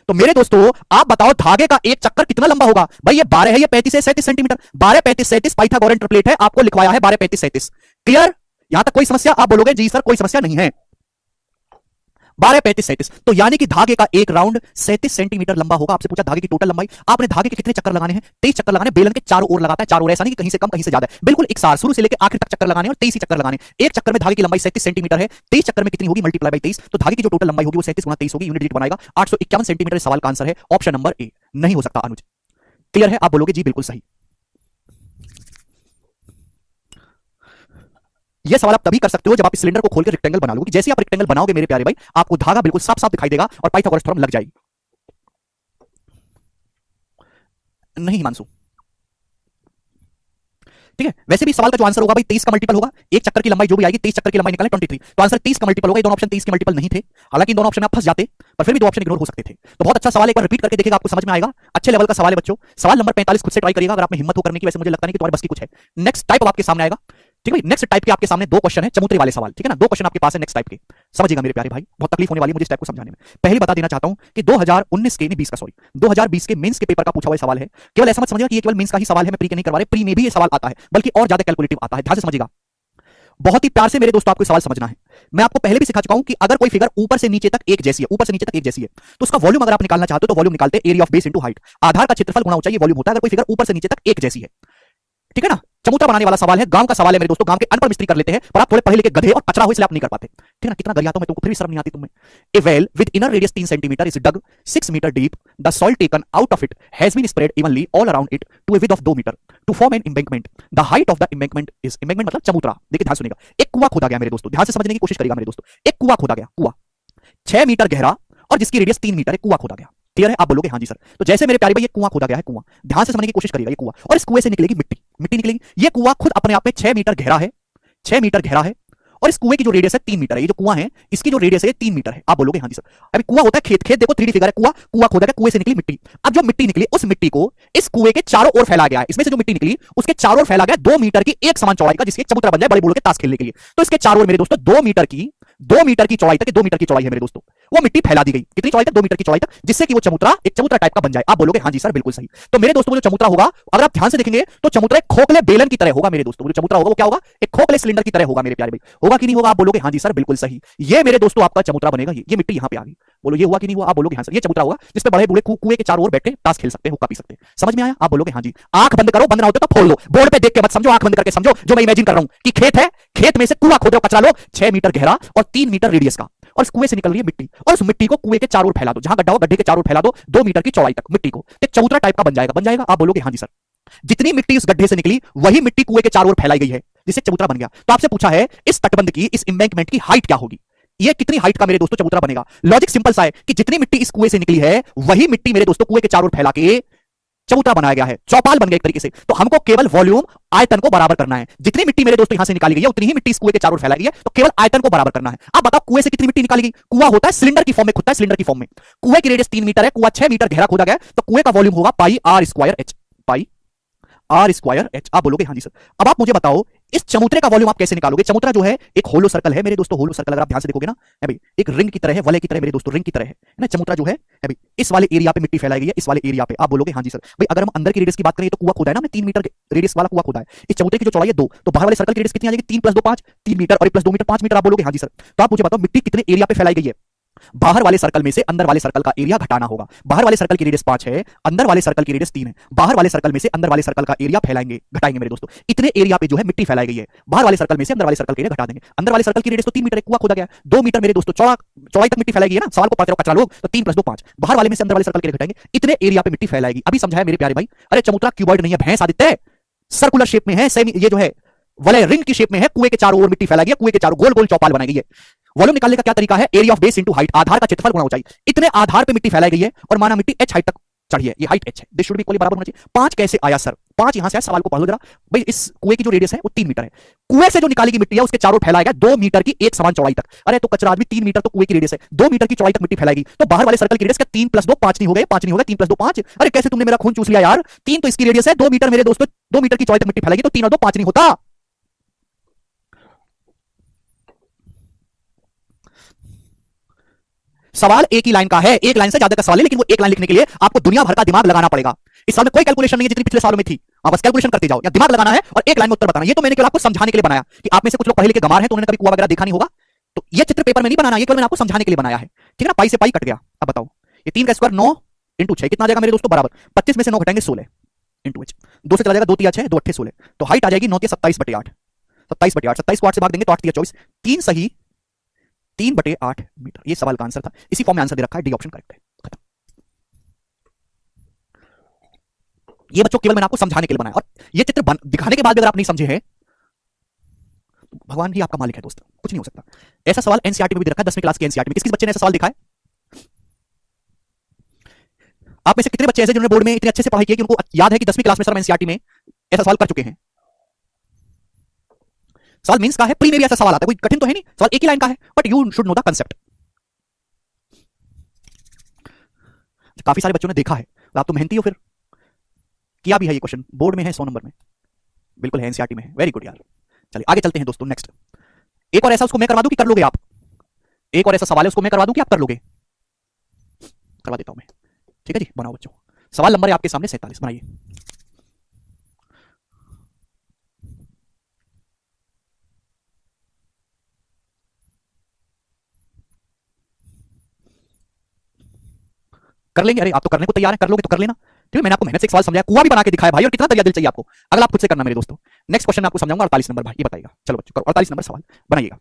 तो मेरे दोस्तों आप बताओ धागे का एक चक्कर कितना लंबा होगा? भाई ये 12 है, ये 35 है, 37 सेंटीमीटर। 12 35 37 पाइथागोरन ट्रिपलेट है, आपको लिखवाया है 12 35 37। क्लियर? यहां तक कोई समस्या? आप बोलोगे जी सर कोई समस्या नहीं है। 12 35 37, तो यानी कि धागे का एक राउंड 37 सेंटीमीटर लंबा होगा। आपसे पूछा धागे की टोटल लंबाई, आपने धागे के कितने चक्कर लगाने हैं? 23 चक्कर लगाने। बेलन के चारों ओर लगाता है, चारों ओर, ऐसा नहीं कि कहीं से कम कहीं से ज्यादा है, बिल्कुल एक सार, शुरू से लेकर आखिर तक चक्कर लगाने और 23 ही चक्कर लगाने। एक चक्कर में धागे की लंबाई 37 सेंटीमीटर है, 23 चक्कर में कितनी होगी? मल्टीप्लाई बाई 23, तो धागे की जो टोटल लंबाई होगी वो 37 गुणा 23 होगी, यूनिट डिजिट बनाएगा 851 सेंटीमीटर। सवाल का आंसर है ऑप्शन नंबर ए, नहीं हो सकता अनुज। क्लियर है? आप बोलोगे जी बिल्कुल सही। यह सवाल आप तभी कर सकते हो जब आप इस सिलेंडर को खोलकर रेक्टेंगल बना लोगे। जैसे आप रेक्टेंगल बनाओगे मेरे प्यारे भाई, आपको धागा बिल्कुल साफ साफ दिखाई देगा और पाइथागोरस थ्योरम लग जाएगी। नहीं हिमांशु, ठीक है। वैसे भी सवाल का जो आंसर होगा भाई 23 का मल्टीपल होगा, एक चक्कर की लंबाई जो भी आएगी, 23 चक्कर की लंबाई निकालें 23, तो आंसर 30 का मल्टीपल होगा। ये दोनों ऑप्शन 30 के मल्टीपल नहीं थे, हालांकि इन दोनों ऑप्शन में आप फंस जाते, पर फिर भी दो ऑप्शन इग्नोर हो सकते थे। तो बहुत अच्छा सवाल, एक बार रिपीट करके देखिएगा, आपको समझ में आएगा। अच्छे लेवल का सवाल है बच्चों। सवाल नंबर 45 खुद से ट्राई करिएगा अगर आप में हिम्मत हो करने की। वैसे मुझे लगता नहीं कि तुम्हारे बस की कुछ है। नेक्स्ट टाइप आपके सामने आएगा, ठीक है। नेक्स्ट टाइप के आपके सामने दो क्वेश्चन है, चमुत्रे वाले सवाल, ठीक है ना। दो क्वेश्चन आपके पास है नेक्स्ट टाइप के, समझिएगा मेरे प्यारे भाई, बहुत तकलीफ होने वाली है मुझे इस टाइप को समझाने में। पहले बता देना चाहता हूं कि 2019 के, नहीं 20 का, सॉरी 2020 के मेंस के पेपर का पूछा हुआ सवाल है। केवल ऐसा मत समझिएगा कि ये केवल मेंस का ही सवाल है, मैं प्री के नहीं करवा रहे, प्री में भी ये सवाल आता है, बल्कि और ज्यादा कैलकुलेटिव आता है। ध्यान से समझिएगा, बहुत ही प्यार से मेरे दोस्तों आपको सवाल समझना है। मैं आपको पहले भी सिखा चुका हूं कि अगर कोई फिगर ऊपर से नीचे तक एक जैसी है, ऊपर से नीचे तक एक जैसी है, तो उसका वॉल्यूम अगर आप निकालना चाहते हो तो वॉल्यूम निकालते हैं area of base into height. आधार का क्षेत्रफल गुणा ऊंचाई, ये वॉल्यूम होता है अगर कोई फिगर ऊपर से नीचे तक एक जैसी है, ठीक है ना। चबूतरा बनाने वाला सवाल है, गांव का सवाल है मेरे दोस्तों, गांव के अनपढ़ मिस्त्री कर लेते हैं, पर आप थोड़े पढ़े लिखे गधे और कचरा हो इसलिए आप नहीं कर पाते। ठीक है ना, कितना गरियाता हूं मैं तुमको, फिर भी शर्म नहीं आती तुम्हें। A well with inner radius 3 centimetre is dug 6 metre deep, the soil taken out of it has been spread evenly all around it to a width of 2 metre to form an embankment, the height of the embankment is, embankment मतलब चबूतरा। देखिए ध्यान सुनिएगा, एक कुआं खोदा गया मेरे दोस्तों, ध्यान से समझने की कोशिश करिएगा मेरे दोस्तों, एक कुआं खोदा गया, कुआं 6 मीटर गहरा और जिसकी रेडियस 3 मीटर है, कुआं खोदा गया। क्लियर है, आप बोलोगे हाँ जी सर। तो जैसे मेरे प्यारे भाई ये कुआं खोदा गया है, कुआं ध्यान से समझने की कोशिश करिएगा, ये कुआं, और इस कुएं से निकलेगी मिट्टी, मिट्टी निकलेगी। ये कुआं खुद अपने आप में 6 मीटर गहरा है, 6 मीटर गहरा है, और इस कुएं की जो रेडियस है 3 मीटर है। ये जो कुआं है इसकी जो रेडियस है 3 मीटर है। आप बोलोगे हाँ जी सर। अभी कुआं होता है खेत, खेत देखो 3D फिगर है, कुआं, कुआं खोदा गया, कुएं से निकली मिट्टी। अब जो मिट्टी निकली उस मिट्टी को इस कुएं के चारों ओर फैला गया है, इसमें से जो मिट्टी निकली उसके चारों ओर फैला गया 2 मीटर की एक समान चौड़ाई का, जिससे एक चबूतरा बन जाए बड़े बूढ़ों के ताश खेलने के लिए। तो इसके चारों ओर मेरे दोस्तों 2 मीटर की चौड़ाई तक, 2 मीटर की चौड़ाई है मेरे दोस्तों, वो मिट्टी फैला दी गई। कितनी चौड़ाई तक? 2 मीटर की चौड़ाई तक, जिससे कि वो चबूतरा एक चबूतरा टाइप का बन जाए। आप बोलोगे हाँ जी सर बिल्कुल सही। तो मेरे दोस्तों वो जो चबूतरा होगा, अगर आप ध्यान से देखेंगे तो चबूतरा एक खोखले बेलन की तरह होगा मेरे दोस्तों। जो चबूतरा होगा वो क्या होगा? एक खोखले सिलेंडर की तरह होगा मेरे प्यारे भाई। होगा कि नहीं होगा? आप बोलोगे हाँ जी सर बिल्कुल सही। ये मेरे दोस्तों आपका चबूतरा बनेगा। ये मिट्टी यहां पे आ गई, बोलो ये हुआ कि नहीं हुआ? आप बोलोगे हाँ सर। ये चबूतरा होगा जिसपे बड़े बूढ़े कुएं के चारों ओर बैठे ताश खेल सकते हैं, हुक्का पी सकते हैं। समझ में आया? आप बोलोगे हाँ जी। आंख बंद करो, बंद ना होते तो खोल लो, बोर्ड पे देख के मत समझो, आंख बंद करके समझो जो मैं इमेजिन कर रहा हूं कि खेत है, खेत में से कुआं खोदो, कचरा लो 6 मीटर गहरा और 3 मीटर रेडियस का, और इस कुएं से निकल रही है मिट्टी, और उस मिट्टी को कुएं के चारों ओर फैला दो, जहां गड्ढा हो गड्ढे के चारों ओर फैला दो 2 मीटर की चौड़ाई तक मिट्टी को, एक चबूतरा टाइप का बन जाएगा। बन जाएगा? आप बोलोगे हाँ जी सर। जितनी मिट्टी उस गड्ढे से निकली वही मिट्टी कुएं के चारों ओर फैलाई गई है, जिससे चबूतरा बन गया। तो आपसे पूछा है इस तटबंध की, इस एम्बैंकमेंट की हाइट क्या होगी? ये कितनी हाइट का मेरे दोस्तों चबूतरा बनेगा? लॉजिक सिंपल सा है कि जितनी मिट्टी इस कुएं से निकली है वही मिट्टी मेरे दोस्तों कुएं के चारों ओर फैला के चबूतरा बनाया गया है, चौपाल बन गया एक तरीके से। तो हमको केवल वॉल्यूम, आयतन को बराबर करना है। जितनी मिट्टी मेरे दोस्तों यहां से निकाली गई है उतनी ही मिट्टी इस कुएं के चारों ओर फैलाई गई है, तो केवल आयतन को बराबर करना है। अब बताओ कुएं से कितनी मिट्टी निकाली गई? कुआं होता है सिलेंडर की फॉर्म में, खुदता है सिलेंडर की फॉर्म में। कुएं की रेडियस 3 मीटर है, कुआं 6 मीटर गहरा खोदा गया है, तो कुएं का वॉल्यूम होगा pi r square h, pi r square H. आप बोलोगे हाँ जी सर। अब आप मुझे बताओ इस चबूतरे का वॉल्यूम आप कैसे निकालोगे? चबूतरा जो है एक होलो सर्कल है मेरे दोस्तों, होलो सर्कल अगर आप ध्यान से देखोगे ना है भाई, एक रिंग की तरह है, वलय की तरह मेरे दोस्तों, रिंग की तरह है ना चबूतरा जो है भाई। इस वाले एरिया पे मिट्टी फैलाई गई है, इस वाले एरिया पे। आप बोलोगे हाँ जी सर। भाई अगर हम अंदर की रेडियस की बात करें तो कुआं खोदा है ना हमने 3 मीटर रेडियस वाला कुआं खोदा है, इस चबूतरे की जो चौड़ाई है 2, तो बाहर वाले सर्कल की रेडियस कितनी आ जाएगी? 3 + 2 5, 3 मीटर, और 1 + 2 मीटर 5 मीटर। आप बोलोगे हाँ जी सर। तो आप मुझे बताओ मिट्टी कितने एरिया पे फैलाई गई है? बाहर वाले सर्कल में से अंदर वाले सर्कल का एरिया घटाना होगा। बाहर वाले सर्कल की रेडियस 5 है, अंदर वाले सर्कल की रेडियस 3 है। बाहर वाले सर्कल में से अंदर वाले सर्कल का एरिया फैलाएंगे, घटाएंगे मेरे दोस्तों। इतने एरिया पे जो है मिट्टी फैलाई गई है, बाहर वाले सर्कल में से अंदर वाले सर्कल का एरिया घटा देंगे। अंदर वाले सर्कल की रेडियस तो 3 मीटर है, कुआं खोदा गया 2 मीटर मेरे दोस्तों, चौड़ाई तक मिट्टी फैलाई गई है ना। सवाल को पढ़ते रहो कचरा लोग, तो 3 + 2 5, बाहर वाले में से अंदर वाले सर्कल के एरिया घटाएंगे, इतने एरिया पे मिट्टी फैलाएगी। अभी समझाया मेरे प्यारे भाई? अरे चबूतरा क्यूबॉइड नहीं है भैंस आदित्य, सर्कुलर शेप में है, सेमी ये जो है वलय रिंग की शेप में है, कुएं के चारों ओर मिट्टी फैलाई गई है, कुएं के चारों गोल गोल चौपाल बनाई गई है। वॉल्यूम निकालने का क्या तरीका है? Area of base into height, आधार का क्षेत्रफल गुणा ऊंचाई। इतने आधार पे मिट्टी फैलाई गई है और माना मिट्टी h हाइट तक चढ़ी है, ये हाइट h है, दिस शुड बी इक्वली बराबर होना चाहिए। 5 कैसे आया सर? 5 यहां से आया, सवाल को पढ़ लो जरा भाई। इस कुएं की जो रेडियस है वो 3 मीटर है, कुएं से जो निकाली गई मिट्टी है उसके चारों फैलाएगा 2 मीटर की एक समान चौड़ाई तक। अरे तो कचरा आदमी 3 मीटर तो कुएं की रेडियस है, 2 मीटर की चौड़ाई तक मिट्टी फैलाएगी, तो बाहर वाले सर्कल की रेडियस क्या 3 + 2 5 नहीं हो गए? 5 नहीं हो गए, 3 + 2 5। अरे कैसे तुमने मेरा खून चूस लिया यार? 3 तो इसकी रेडियस है, 2 मीटर मेरे दोस्तों, 2 मीटर की चौड़ाई तक मिट्टी फैलाएगी, तो 3 और 2 5 नहीं होता। सवाल एक ही लाइन का है, एक लाइन से ज्यादा का सवाल है, लेकिन वो एक लाइन लिखने के लिए आपको दुनिया भर का दिमाग लगाना पड़ेगा। इस साल में कोई कैलकुलेशन नहीं है जितनी पिछले सालों में थी, आप बस कैलकुलेशन करते जाओ, या दिमाग लगाना है और एक लाइन में उत्तर बताना। ये तो मैंने केवल आपको समझाने के लिए बनाया कि आप में से कुछ लोग पढ़े लिखे गंवार हैं तो उन्होंने कभी कुआं वगैरह देखा नहीं होगा, तो ये चित्र पेपर में नहीं बनाना, ये केवल मैंने आपको समझाने के लिए बनाया है। ठीक है ना? पाई से पाई कट गया। अब बताओ ये 3 का स्क्वायर 9 × 6 कितना आ जाएगा मेरे दोस्तों? बराबर 25 में से 9 घटाएंगे 16 × h, 2 से चला जाएगा, 2 × 6 2 × 8 16, तो हाइट आ जाएगी 9 के 27/8, 27/8, 27 को 8 से भाग देंगे तो 8 × 24, 3 सही 3/8 मीटर। ये सवाल का आंसर था, इसी फॉर्म में आंसर दे रखा है, डी ऑप्शन करेक्ट है। खत्म। ये बच्चों केवल मैंने आपको समझाने के लिए बनाया, और ये चित्र दिखाने के बाद भी अगर आप नहीं समझे हैं तो भगवान ही आपका मालिक है दोस्त, कुछ नहीं हो सकता। ऐसा सवाल एनसीईआरटी में भी दे रखा है, 10वीं क्लास की एनसीईआरटी में। किस किस बच्चे ने ऐसा सवाल देखा है? आप में से कितने बच्चे ऐसे जिन्होंने बोर्ड में इतने अच्छे से पढ़ाई की कि उनको याद है कि 10वीं क्लास में सर एनसीईआरटी में ऐसा सवाल कर चुके हैं? सवाल मींस का है, प्री में भी ऐसा सवाल आता है, कोई कठिन तो है नहीं, सवाल एक ही लाइन का है, but you should know the concept. काफी सारे बच्चों ने देखा है, तो आप तो मेहनती हो, फिर किया भी है। ये क्वेश्चन बोर्ड में है, 100 नंबर में बिल्कुल है, एनसीईआरटी में है। वेरी गुड यार। चलिए आगे चलते हैं दोस्तों, नेक्स्ट। एक और ऐसा उसको मैं करवा दूं कि कर लोगे आप? एक और ऐसा सवाल है उसको मैं करवा दूं कि आप कर लोगे? करवा देता हूं मैं। ठीक है जी, बनाओ बच्चों। सवाल नंबर है आपके सामने 47, बनाइए। कर लेंगे? अरे आप तो करने को तैयार हैं, कर लोगे तो कर लेना। ठीक है, मैंने आपको मेहनत से एक सवाल समझाया, कुआं भी बना के दिखाया भाई, और कितना दरिया दिल चाहिए आपको? अगला आप खुद से करना मेरे दोस्तों। नेक्स्ट क्वेश्चन आपको समझाऊंगा 48 नंबर भाई, ये बताइएगा। चलो बच्चों करो 48 नंबर सवाल बनाइएगा।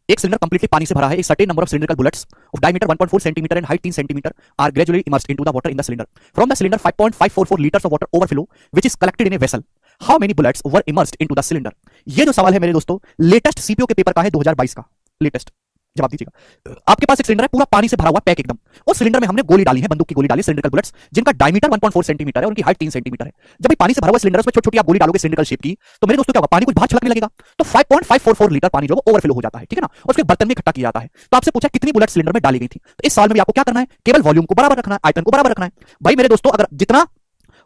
एक सिलेंडर कंप्लीटली पानी से भरा है। एक certain number of cylindrical bullets of diameter 1.4 centimetre and height 3 centimetre are gradually immersed into the water in the cylinder. From the cylinder 5.544 litres of water overflow which is collected in a vessel. How many bullets were immersed into the cylinder. ये जो सवाल है मेरे दोस्तों लेटेस्ट सीपीओ के पेपर का है 2022 का, लेटेस्ट। जवाब दीजिएगा। आपके पास एक सिलेंडर है पूरा पानी से भरा हुआ पैक एकदम, उस सिलेंडर में हमने गोली डाली है, बंदूक की गोली डाली, सिलिंड्रिकल बुलेट्स जिनका डायमीटर 1.4 सेंटीमीटर है और उनकी हाइट 3 सेंटीमीटर है। जब ये पानी से भरा हुआ सिलेंडर, उसमें छोटी छोटी आप गोली डालोगे सिलिंड्रिकल शेप की, तो मेरे दोस्तों क्या होगा, पानी कुछ बाहर छलकने लगेगा, तो 5.544 लीटर पानी जो है ओवरफ्लो हो जाता है, ठीक है ना, उसके बर्तन में इकट्ठा किया जाता है। तो आपसे पूछा कितनी बुलेट सिलेंडर में डाली गई थी, तो इस सवाल में भी आपको क्या करना है, केवल वॉल्यूम को बराबर रखना है, आयतन को बराबर रखना है। भाई मेरे दोस्तों अगर जितना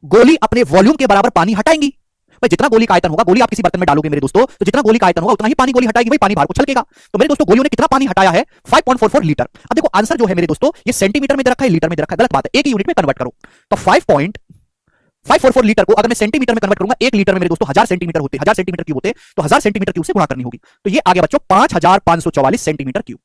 गोली अपने वॉल्यूम के बराबर पानी हटाएंगी, भाई जितना गोली का आयतन होगा, गोली आप किसी बर्तन में डालोगे मेरे दोस्तों, तो जितना गोली का आयतन होगा उतना ही पानी गोली हटाएगी, भाई पानी बाहर को छलकेगा। तो मेरे दोस्तों गोलियों ने कितना पानी हटाया है, 5.44 लीटर। अब देखो आंसर जो है मेरे दोस्तों ये सेंटीमीटर में दे रखा है, लीटर में दे रखा है, गलत बात है, एक ही यूनिट में कन्वर्ट करो। तो 5.544 लीटर को अगर मैं सेंटीमीटर में कन्वर्ट करूंगा, एक लीटर में मेरे दोस्तों 1000 सेंटीमीटर होते, 1000 सेंटीमीटर क्यूब होते, तो 1000 सेंटीमीटर क्यूब से गुणा करनी होगी। तो ये आ गया बच्चों 5544 सेंटीमीटर क्यूब।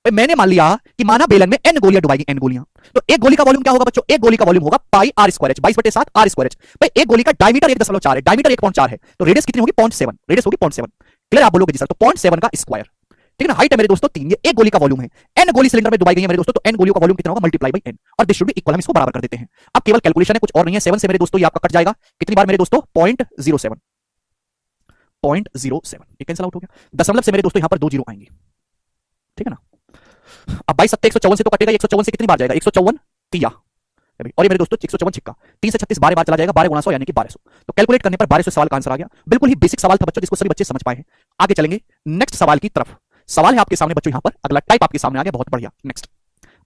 मैंने मान लिया कि माना बेलन में n गोलियां डुबाएगी, n गोलियां, तो एक गोली का वॉल्यूम क्या होगा बच्चों, एक गोली का वॉल्यूम होगा pi r square h, 22/7 r square h. भाई एक गोली का डायमीटर 1.4 है, डायमीटर 1.4 है, तो रेडियस कितनी होगी 0.7, रेडियस होगी 0.7। क्लियर आप बोलोगे जी सर, तो 0.7 का स्क्वायर, ठीक है ना। हाइट है मेरे दोस्तों 3, ये एक गोली का वॉल्यूम है, n गोली सिलेंडर में डुबाई गई है मेरे दोस्तों, तो n गोलियों का वॉल्यूम कितना होगा मल्टीप्लाई बाई n, और दिस शुड बी इक्वल, हम इसको बराबर कर देते हैं। अब केवल कैलकुलेशन है, कुछ और नहीं है। 7 से मेरे दोस्तों ये आपका कट जाएगा कितनी बार मेरे दोस्तों, 0.07, 0.07 ये कैंसिल आउट हो गया। दशमलव से मेरे दोस्तों यहां पर 2 जीरो आएंगे, ठीक है ना। अब 22 सत्ते 154 से तो कटेगा, 154 से कितनी बार जाएगा, 154 तिया, और ये मेरे दोस्तों 154 छिक्का, 3 से 36 12 बार चला जाएगा, 12 गुणा 100 यानी कि 1200। तो कैलकुलेट करने पर 1200 सवाल का आंसर आ गया। बिल्कुल ही बेसिक सवाल था बच्चों, जिसको सभी बच्चे समझ पाए हैं। आगे चलेंगे नेक्स्ट सवाल की तरफ। सवाल है आपके सामने बच्चों, यहां पर अगला टाइप आपके सामने आ गया, बहुत बढ़िया। नेक्स्ट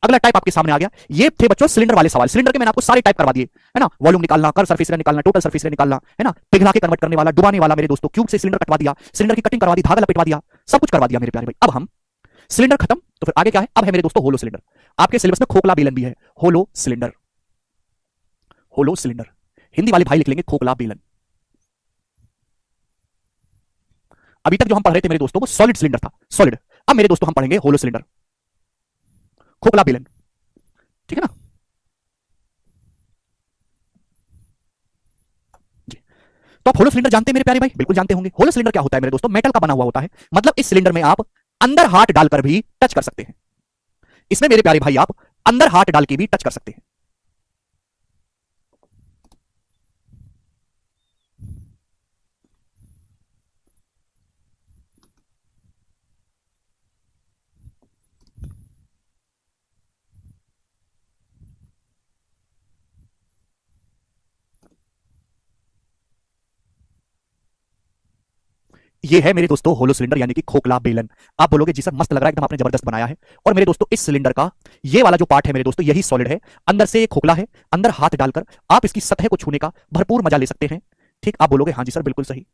अगला टाइप आपके सामने आ गया। ये थे बच्चों सिलेंडर वाले सवाल। सिलेंडर के मैंने आपको सारे टाइप करवा दिए, है ना। वॉल्यूम निकालना, कर्व सरफेस एरिया निकालना, टोटल सरफेस एरिया निकालना, है ना, पिघला के कन्वर्ट करने वाला, डुबाने वाला, मेरे दोस्तों क्यूब से सिलेंडर कटवा दिया, सिलेंडर की कटिंग करवा दी, धागा लपेटवा दिया, सब कुछ करवा दिया मेरे प्यारे भाई। अब हम सिलेंडर खत्म, तो फिर आगे क्या है, अब है मेरे दोस्तों होलो सिलेंडर। आपके सिलेबस में खोखला बेलन भी है, hollow cylinder, hollow cylinder, Hindi वाले भाई लिख लेंगे खोखला बेलन। अभी तक जो हम पढ़ रहे थे मेरे दोस्तों वो सॉलिड सिलेंडर था, सॉलिड। अब मेरे दोस्तों हम पढ़ेंगे होलो सिलेंडर, खोखला बेलन, ठीक है ना जी। तो आप होलो सिलेंडर जानते हैं मेरे प्यारे भाई, बिल्कुल जानते होंगे। होलो सिलेंडर क्या होता है मेरे दोस्तों, मेटल का बना हुआ होता है, मतलब इस सिलेंडर में आप अंदर हाथ डालकर भी टच कर सकते हैं। इसमें मेरे प्यारे भाई आप अंदर हाथ डाल के भी टच कर सकते हैं। ये है मेरे दोस्तों होलो सिलेंडर यानी कि खोखला बेलन। आप बोलोगे जी सर मस्त लग रहा है एकदम, आपने जबरदस्त बनाया है। और मेरे दोस्तों इस सिलेंडर का ये वाला जो पार्ट है मेरे दोस्तों यही सॉलिड है, अंदर से ये खोखला है, अंदर हाथ डालकर आप इसकी सतह को छूने का भरपूर मजा ले सकते हैं। ठीक, आप बोलोगे हाँ जी सर बिल्कुल सही,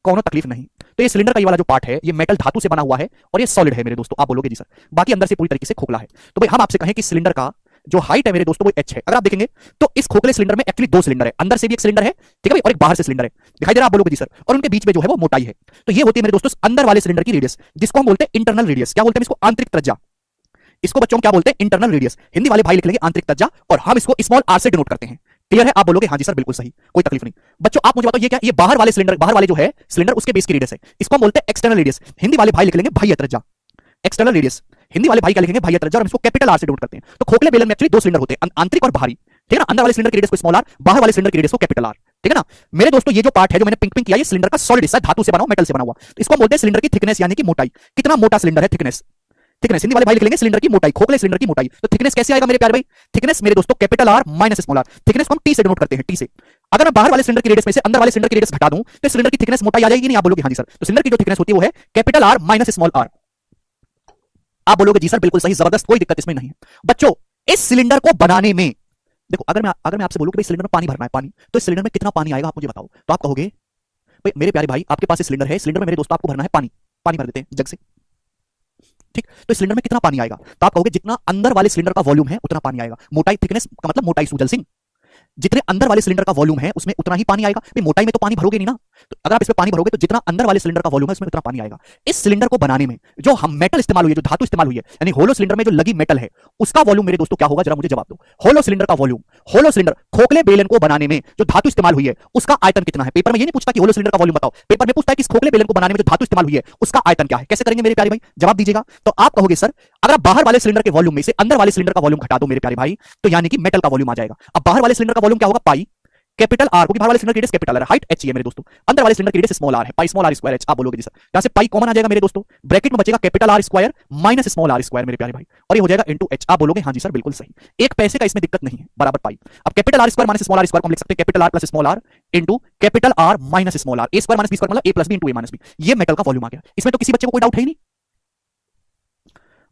कोनो तकलीफ नहीं। तो ये सिलेंडर का ये वाला जो पार्ट है ये मेटल धातु से बना हुआ है और ये सॉलिड है मेरे दोस्तों। आप बोलोगे जी सर, बाकी अंदर से पूरी तरीके से खोखला है। तो भाई हम आपसे कहें कि सिलेंडर का जो हाइट है मेरे दोस्तों वो h है। अगर आप देखेंगे तो इस खोखले सिलेंडर में एक्चुअली 2 सिलेंडर है, अंदर से भी एक सिलेंडर है, ठीक है भाई, और एक बाहर से सिलेंडर है, दिखाई दे रहा है। आप बोलोगे जी सर, और उनके बीच में जो है वो मोटाई है। तो ये होती है मेरे दोस्तों अंदर वाले सिलेंडर की रेडियस, जिसको हम बोलते हैं इंटरनल रेडियस। क्या बोलते हैं इसको, आंतरिक त्रिज्या। इसको बच्चों क्या बोलते हैं, इंटरनल रेडियस। हिंदी वाले भाई लिख लेंगे आंतरिक त्रिज्या, और हम इसको स्मॉल आर से डिनोट करते हैं। क्लियर है, आप बोलोगे हाँ जी सर बिल्कुल सही, कोई तकलीफ नहीं। बच्चों आप मुझे बताओ ये क्या, ये बाहर वाले सिलेंडर, बाहर वाले जो है सिलेंडर उसके बेस की रेडियस है, इसको हम बोलते हैं एक्सटर्नल रेडियस। हिंदी वाले भाई लिख लेंगे बाह्य त्रिज्या, एक्सटर्नल रेडियस। हिंदी वाले भाई क्या लिखेंगे, बाह्य त्रिज्या, और हम इसको कैपिटल आर से डिनोट करते हैं। तो खोखले बेलन में एक्चुअली 2 सिलेंडर होते हैं, आंतरिक और बाहरी, ठीक है ना। अंदर वाले सिलेंडर की रेडियस को स्मॉल आर, बाहर वाले सिलेंडर की रेडियस को कैपिटल आर, ठीक है ना। मेरे दोस्तों ये जो पार्ट है जो मैंने पिंक पिंक किया, ये सिलेंडर का सॉलिड हिस्सा, धातु से बना हुआ, मेटल से बना हुआ। इसको हम बोलते हैं सिलेंडर की थिकनेस यानी कि मोटाई। कितना मोटा सिलेंडर है, थिकनेस, थिकनेस। हिंदी वाले भाई लिख लेंगे सिलेंडर की मोटाई, खोखले सिलेंडर की मोटाई। तो थिकनेस कैसे आएगा मेरे प्यारे भाई, थिकनेस मेरे दोस्तों capital R minus small R. Thickness को हम टी से डिनोट करते हैं, टी से। अगर मैं बाहर वाले सिलेंडर की रेडियस में से अंदर वाले सिलेंडर की रेडियस घटा दूं तो सिलेंडर की थिकनेस मोटाई आ जाएगी नहीं। आप बोलोगे हाँ जी सर, तो सिलेंडर की जो थिकनेस होती है वो है capital R minus small R. आप बोलोगे जी सर बिल्कुल सही, जबरदस्त, कोई दिक्कत इसमें नहीं है। बच्चों इस सिलेंडर को बनाने में देखो, अगर मैं आपसे बोलूं कि भाई सिलेंडर में पानी भरना है, पानी, तो इस सिलेंडर में कितना पानी आएगा आप मुझे बताओ। तो आप कहोगे भाई मेरे प्यारे भाई आपके पास सिलेंडर है, सिलेंडर में मेरे दोस्तों आपको भरना है पानी, पानी भर देते हैं जग से, ठीक। तो इस सिलेंडर में कितना पानी आएगा, तो आप कहोगे जितना अंदर वाले सिलेंडर का वॉल्यूम है उतना पानी आएगा। मोटाई, थिकनेस का मतलब मोटाई, सूजल सिंह। जितने अंदर वाले सिलेंडर का वॉल्यूम है उसमें उतना ही पानी आएगा। भाई मोटाई में तो पानी भरोगे नहीं ना, तो अगर आप इसमें पानी भरोगे तो जितना अंदर वाले सिलेंडर का वॉल्यूम है उसमें उतना पानी आएगा। इस सिलेंडर को बनाने में जो हम मेटल इस्तेमाल हुई है, जो धातु इस्तेमाल हुई है, यानी होलो सिलेंडर में जो लगी मेटल है, उसका वॉल्यूम मेरे दोस्तों क्या होगा, जरा मुझे जवाब दो। होलो सिलेंडर का वॉल्यूम, होलो सिलेंडर खोखले बेलन को बनाने में जो धातु इस्तेमाल हुई है उसका आयतन कितना है। पेपर में ये नहीं पूछता कि होलो सिलेंडर का वॉल्यूम बताओ, पेपर में पूछता है कि इस खोखले बेलन को बनाने में जो धातु इस्तेमाल हुई है उसका आयतन क्या है। कैसे करेंगे मेरे प्यारे भाई, जवाब दीजिएगा। तो आप कहोगे सर अगर आप बाहर वाले सिलेंडर के वॉल्यूम में से अंदर वाले सिलेंडर का वॉल्यूम घटा दो मेरे प्यारे भाई, तो यानी कि मेटल का वॉल्यूम आ जाएगा। अब बाहर वाले सिलेंडर का वॉल्यूम क्या होगा, पाई कैपिटल आर, क्योंकि बाहर वाले सिलेंडर की रेडियस कैपिटल है, हाइट एच है मेरे दोस्तों, अंदर वाले सिलेंडर की रेडियस स्मॉल आर है, pi small R square H. आप बोलोगे जी सर यहां से पाई कॉमन आ जाएगा मेरे दोस्तों, ब्रैकेट में बचेगा capital R square minus small R square मेरे प्यारे भाई, और ये हो जाएगा इनटू एच। आप बोलोगे हां जी सर बिल्कुल सही, एक पैसे का इसमें दिक्कत नहीं है, बराबर पाई। अब capital R square minus small R square को हम लिख सकते हैं capital R plus small are into capital R minus small R, A square minus B square मतलब A plus B into A minus B. ये मेटल का वॉल्यूम आ गया, इसमें तो किसी बच्चे को कोई डाउट है ही नहीं।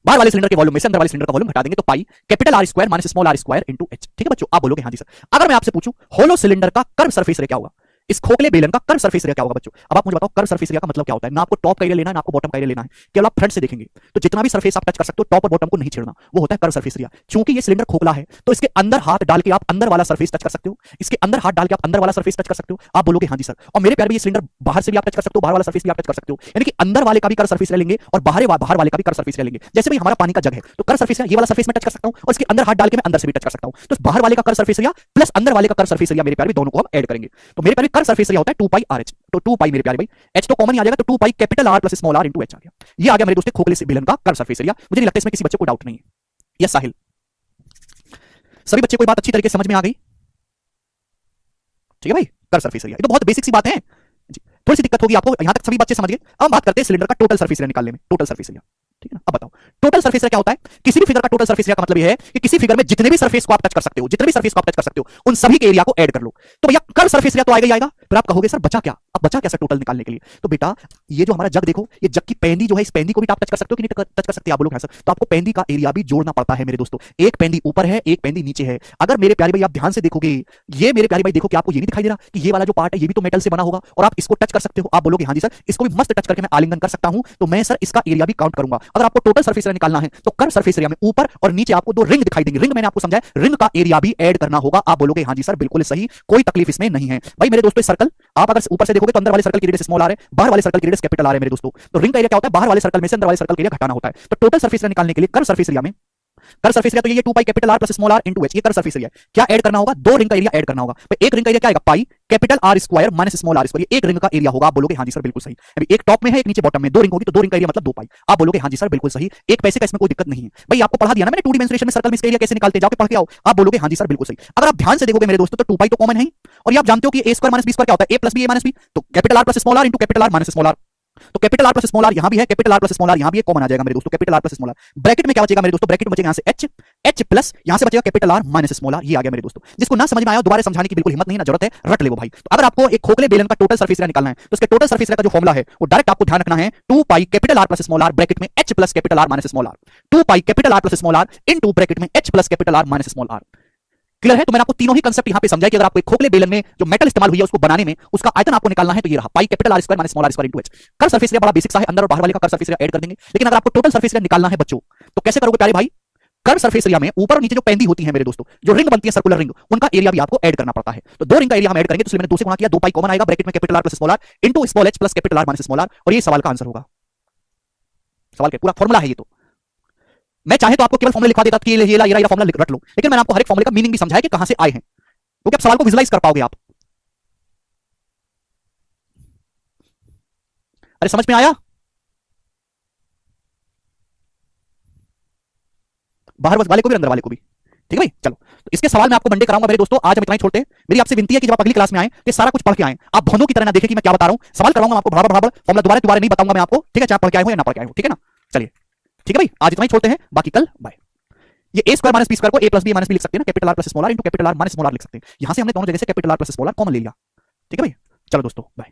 बाहर वाले सिलेंडर के वॉल्यूम में से अंदर वाले सिलेंडर का वॉल्यूम घटा देंगे तो pi capital R square minus small R square into H. ठीक है बच्चों, आप बोलोगे हां जी सर। अगर मैं आपसे पूछूं होलो सिलेंडर का कर्व सरफेस एरिया क्या होगा, इस खोखले बेलन का कर्व सरफेस एरिया क्या होगा बच्चों, अब आप मुझे बताओ कर्व सरफेस एरिया का मतलब क्या होता है। ना आपको टॉप का एरिया लेना है ना आपको बॉटम का एरिया लेना है, केवल आप फ्रंट से देखेंगे तो जितना भी सरफेस आप टच कर सकते हो टॉप और बॉटम को नहीं छेड़ना, वो होता है कर्व सरफेस एरिया। क्योंकि ये सिलेंडर खोखला है तो इसके अंदर हाथ डाल के आप अंदर वाला सरफेस टच कर सकते हो, इसके अंदर हाथ डाल के आप अंदर वाला सरफेस टच कर सकते हो। आप बोलोगे हां जी सर। और मेरे प्यारे भी ये सिलेंडर बाहर से भी आप टच कर सकते हो, बाहर वाला सरफेस भी आप टच कर सकते हो, यानी कि अंदर वाले का भी कर्व सरफेस ले लेंगे और बाहर वाले का भी कर्व सरफेस ले लेंगे। जैसे भाई हमारा पानी का जग है तो कर्व सरफेस ये वाला सरफेस में टच कर सकता हूं और इसके अंदर हाथ डाल के मैं अंदर से भी टच कर सकता हूं। तो बाहर वाले का कर्व सरफेस एरिया प्लस अंदर वाले का कर्व सरफेस एरिया मेरे प्यारे भी दोनों को हम ऐड करेंगे तो मेरे प्यारे कर्व सरफेस एरिया होता है 2 पाई आर एच। तो 2 पाई मेरे प्यारे भाई एच तो कॉमन ही आ जाएगा, तो 2 pi capital R plus small are into h आ गया। ये आ गया मेरे दोस्तों खोखले से बेलन का कर्व सरफेस एरिया। मुझे नहीं लगता इसमें किसी बच्चे को डाउट नहीं है। यस साहिल, सभी बच्चे को बात अच्छी तरीके से समझ में आ गई। ठीक है भाई, कर्व सरफेस एरिया ये तो बहुत बेसिक सी बात है जी। थोड़ी सी दिक्कत होगी आपको, यहां तक सभी बच्चे समझ गए। अब बात करते हैं सिलेंडर का टोटल सरफेस एरिया निकालने में, टोटल सरफेस एरिया। ठीक है ना, अब बताओ टोटल सरफेस एरिया क्या होता है। किसी भी फिगर का टोटल सरफेस एरिया का मतलब यह है कि किसी फिगर में जितने भी सरफेस को आप टच कर सकते हो, जितने भी सरफेस को आप टच कर सकते हो उन सभी के एरिया को ऐड कर लो। तो भैया कर्व सरफेस एरिया तो आएगा ही आएगा। फिर आप कहोगे सर बचा क्या, अब बचा क्या सर टोटल निकालने के लिए। तो बेटा ये जो हमारा जग देखो, ये जग की पेंदी जो है, इस पेंदी को भी आप टच कर सकते हो कि नहीं टच कर सकते। आप बोलोगे सर, तो आपको पेंदी का एरिया भी जोड़ना पड़ता है मेरे दोस्तों। एक पेंदी ऊपर है एक पेंदी नीचे है। अगर मेरे प्यारे भाई आप ध्यान से देखोगे, ये मेरे प्यारे भाई देखो कि आपको ये नहीं दिखाई दे रहा कि ये वाला जो पार्ट है ये भी तो मेटल से बना होगा और आप इसको टच कर सकते हो। आप बोलोगे हां जी सर, इसको भी मस्त टच करके मैं आलिंगन कर सकता हूं, तो मैं सर इसका एरिया भी काउंट करूंगा। अगर आपको टोटल सरफेस एरिया निकालना है तो कर्व सरफेस एरिया में ऊपर और नीचे आपको दो रिंग दिखाई देंगे। रिंग मैंने आपको समझाया, रिंग का एरिया भी ऐड करना होगा। आप बोलोगे हां जी सर बिल्कुल सही, कोई तकलीफ इसमें नहीं है। भाई मेरे दोस्तों सर्कल आप अगर ऊपर से देखोगे तो अंदर वाले सर्कल की रेडियस स्मॉल आर है, बाहर वाले सर्कल की रेडियस कैपिटल आर है मेरे दोस्तों। तो रिंग का एरिया क्या होता है, बाहर वाले सर्कल में से अंदर वाले सर्कल के एरिया घटाना होता है। तो टोटल सरफेस एरिया निकालने के लिए कर्व सरफेस एरिया में, कर्व सरफेस एरिया तो ये 2 pi capital R plus small are into H, ये कर्व सरफेस एरिया क्या ऐड करना होगा, दो रिंग का एरिया ऐड करना होगा। तो एक रिंग का एरिया क्या आएगा, pi capital R square minus small R square, ये एक रिंग का एरिया होगा। आप बोलोगे हां जी सर बिल्कुल सही। अभी एक टॉप में है एक नीचे बॉटम में, दो रिंग होगी तो दो रिंग का एरिया मतलब 2 पाई। आप बोलोगे हां जी सर बिल्कुल सही, एक पैसे का इसमें कोई दिक्कत नहीं है। भाई आपको पढ़ा दिया ना मैंने 2D मेंसुरेशन में सर्कल में इसका एरिया कैसे निकालते, जाओ पढ़ के आओ। आप बोलोगे हां जी सर बिल्कुल सही। अगर आप ध्यान से देखोगे मेरे दोस्तों तो 2 पाई तो कॉमन है ही, और ये आप जानते हो कि a square minus B square क्या होता है, a plus b a minus b. तो capital R plus small are into capital R minus small r, तो capital R plus small r यहां भी है, capital R plus small r यहां भी है, कॉमन आ जाएगा मेरे दोस्तों capital R plus small r. Bracket में क्या बचेगा मेरे दोस्तों, ब्रैकेट में बचेगा यहां से एच, एच प्लस यहां से बचेगा capital R minus small R. ये आ गया मेरे दोस्तों। जिसको ना समझ में आया दोबारा समझाने की बिल्कुल हिम्मत नहीं, ना जरूरत है, रट ले वो भाई। तो अगर आपको एक खोखले बेलन का टोटल सरफेस एरिया निकालना है तो उसके टोटल सरफेस एरिया का जो फॉर्मूला है वो डायरेक्ट आपको ध्यान रखना है 2 pi capital R plus small r bracket में h plus capital R minus small r, 2 pi capital R plus small are into bracket में h plus capital R minus small r. Clear है। तो मैंने आपको तीनों ही कंसेप्ट यहां पे समझाया कि अगर आपको एक खोखले बेलन में जो मेटल इस्तेमाल हुई है उसको बनाने में उसका आयतन आपको निकालना है तो ये रहा pi capital R square minus small R square into H. Curve surface area बड़ा बेसिक सा है, अंदर और बाहर वाले का कर्व सरफेस एरिया ऐड कर देंगे। लेकिन अगर आपको टोटल सरफेस एरिया निकालना है बच्चों तो कैसे करोगे प्यारे भाई, कर्व सरफेस एरिया में ऊपर और नीचे जो पेंदी होती है मेरे दोस्तों, जो रिंग बनती है सर्कुलर रिंग, उनका एरिया भी आपको ऐड करना पड़ता है। तो दो रिंग का एरिया हम ऐड करेंगे, तो इसलिए मैंने 2 से गुणा किया, 2 पाई कॉमन आएगा, ब्रैकेट में capital R plus small are into small H plus capital R minus small R, और ये सवाल का आंसर होगा। सवाल का पूरा फॉर्मूला है ये। तो मैं चाहे तो आपको केवल फॉर्मूला लिखवा देता कि ये फॉर्मूला रट लो, लेकिन मैंने आपको हर एक फॉर्मूले का मीनिंग भी समझाया कि कहां से आए हैं, क्योंकि आप सवाल को विजुलाइज कर पाओगे आप। अरे समझ में आया, बाहर वाले को भी अंदर वाले को भी। ठीक है भाई, चलो तो इसके सवाल मैं आपको मंडे कराऊंगा मेरे दोस्तों। आज हम इतना ही छोड़ते हैं। मेरी आपसे विनती है कि जब आप अगली क्लास में आए तो सारा कुछ पढ़ के आए, आप भोंदू की तरह ना देखें कि मैं क्या बता रहा हूं। सवाल करवाऊंगा आपको बराबर बराबर, फॉर्मूला दोबारा नहीं बताऊंगा मैं आपको, ठीक है, चाहे पढ़ के आए हो या ना पढ़ के आए हो, ठीक है ना। चलिए ठीक है भाई, आज इतना ही छोड़ते हैं, बाकी कल बाय। ये A square minus B square को A plus B minus B लिख सकते हैं ना, capital R plus small are into capital R minus small R लिख सकते हैं। यहां से हमने दोनों जगह से capital R plus small R common ले लिया। ठीक है भाई, चलो दोस्तों बाय।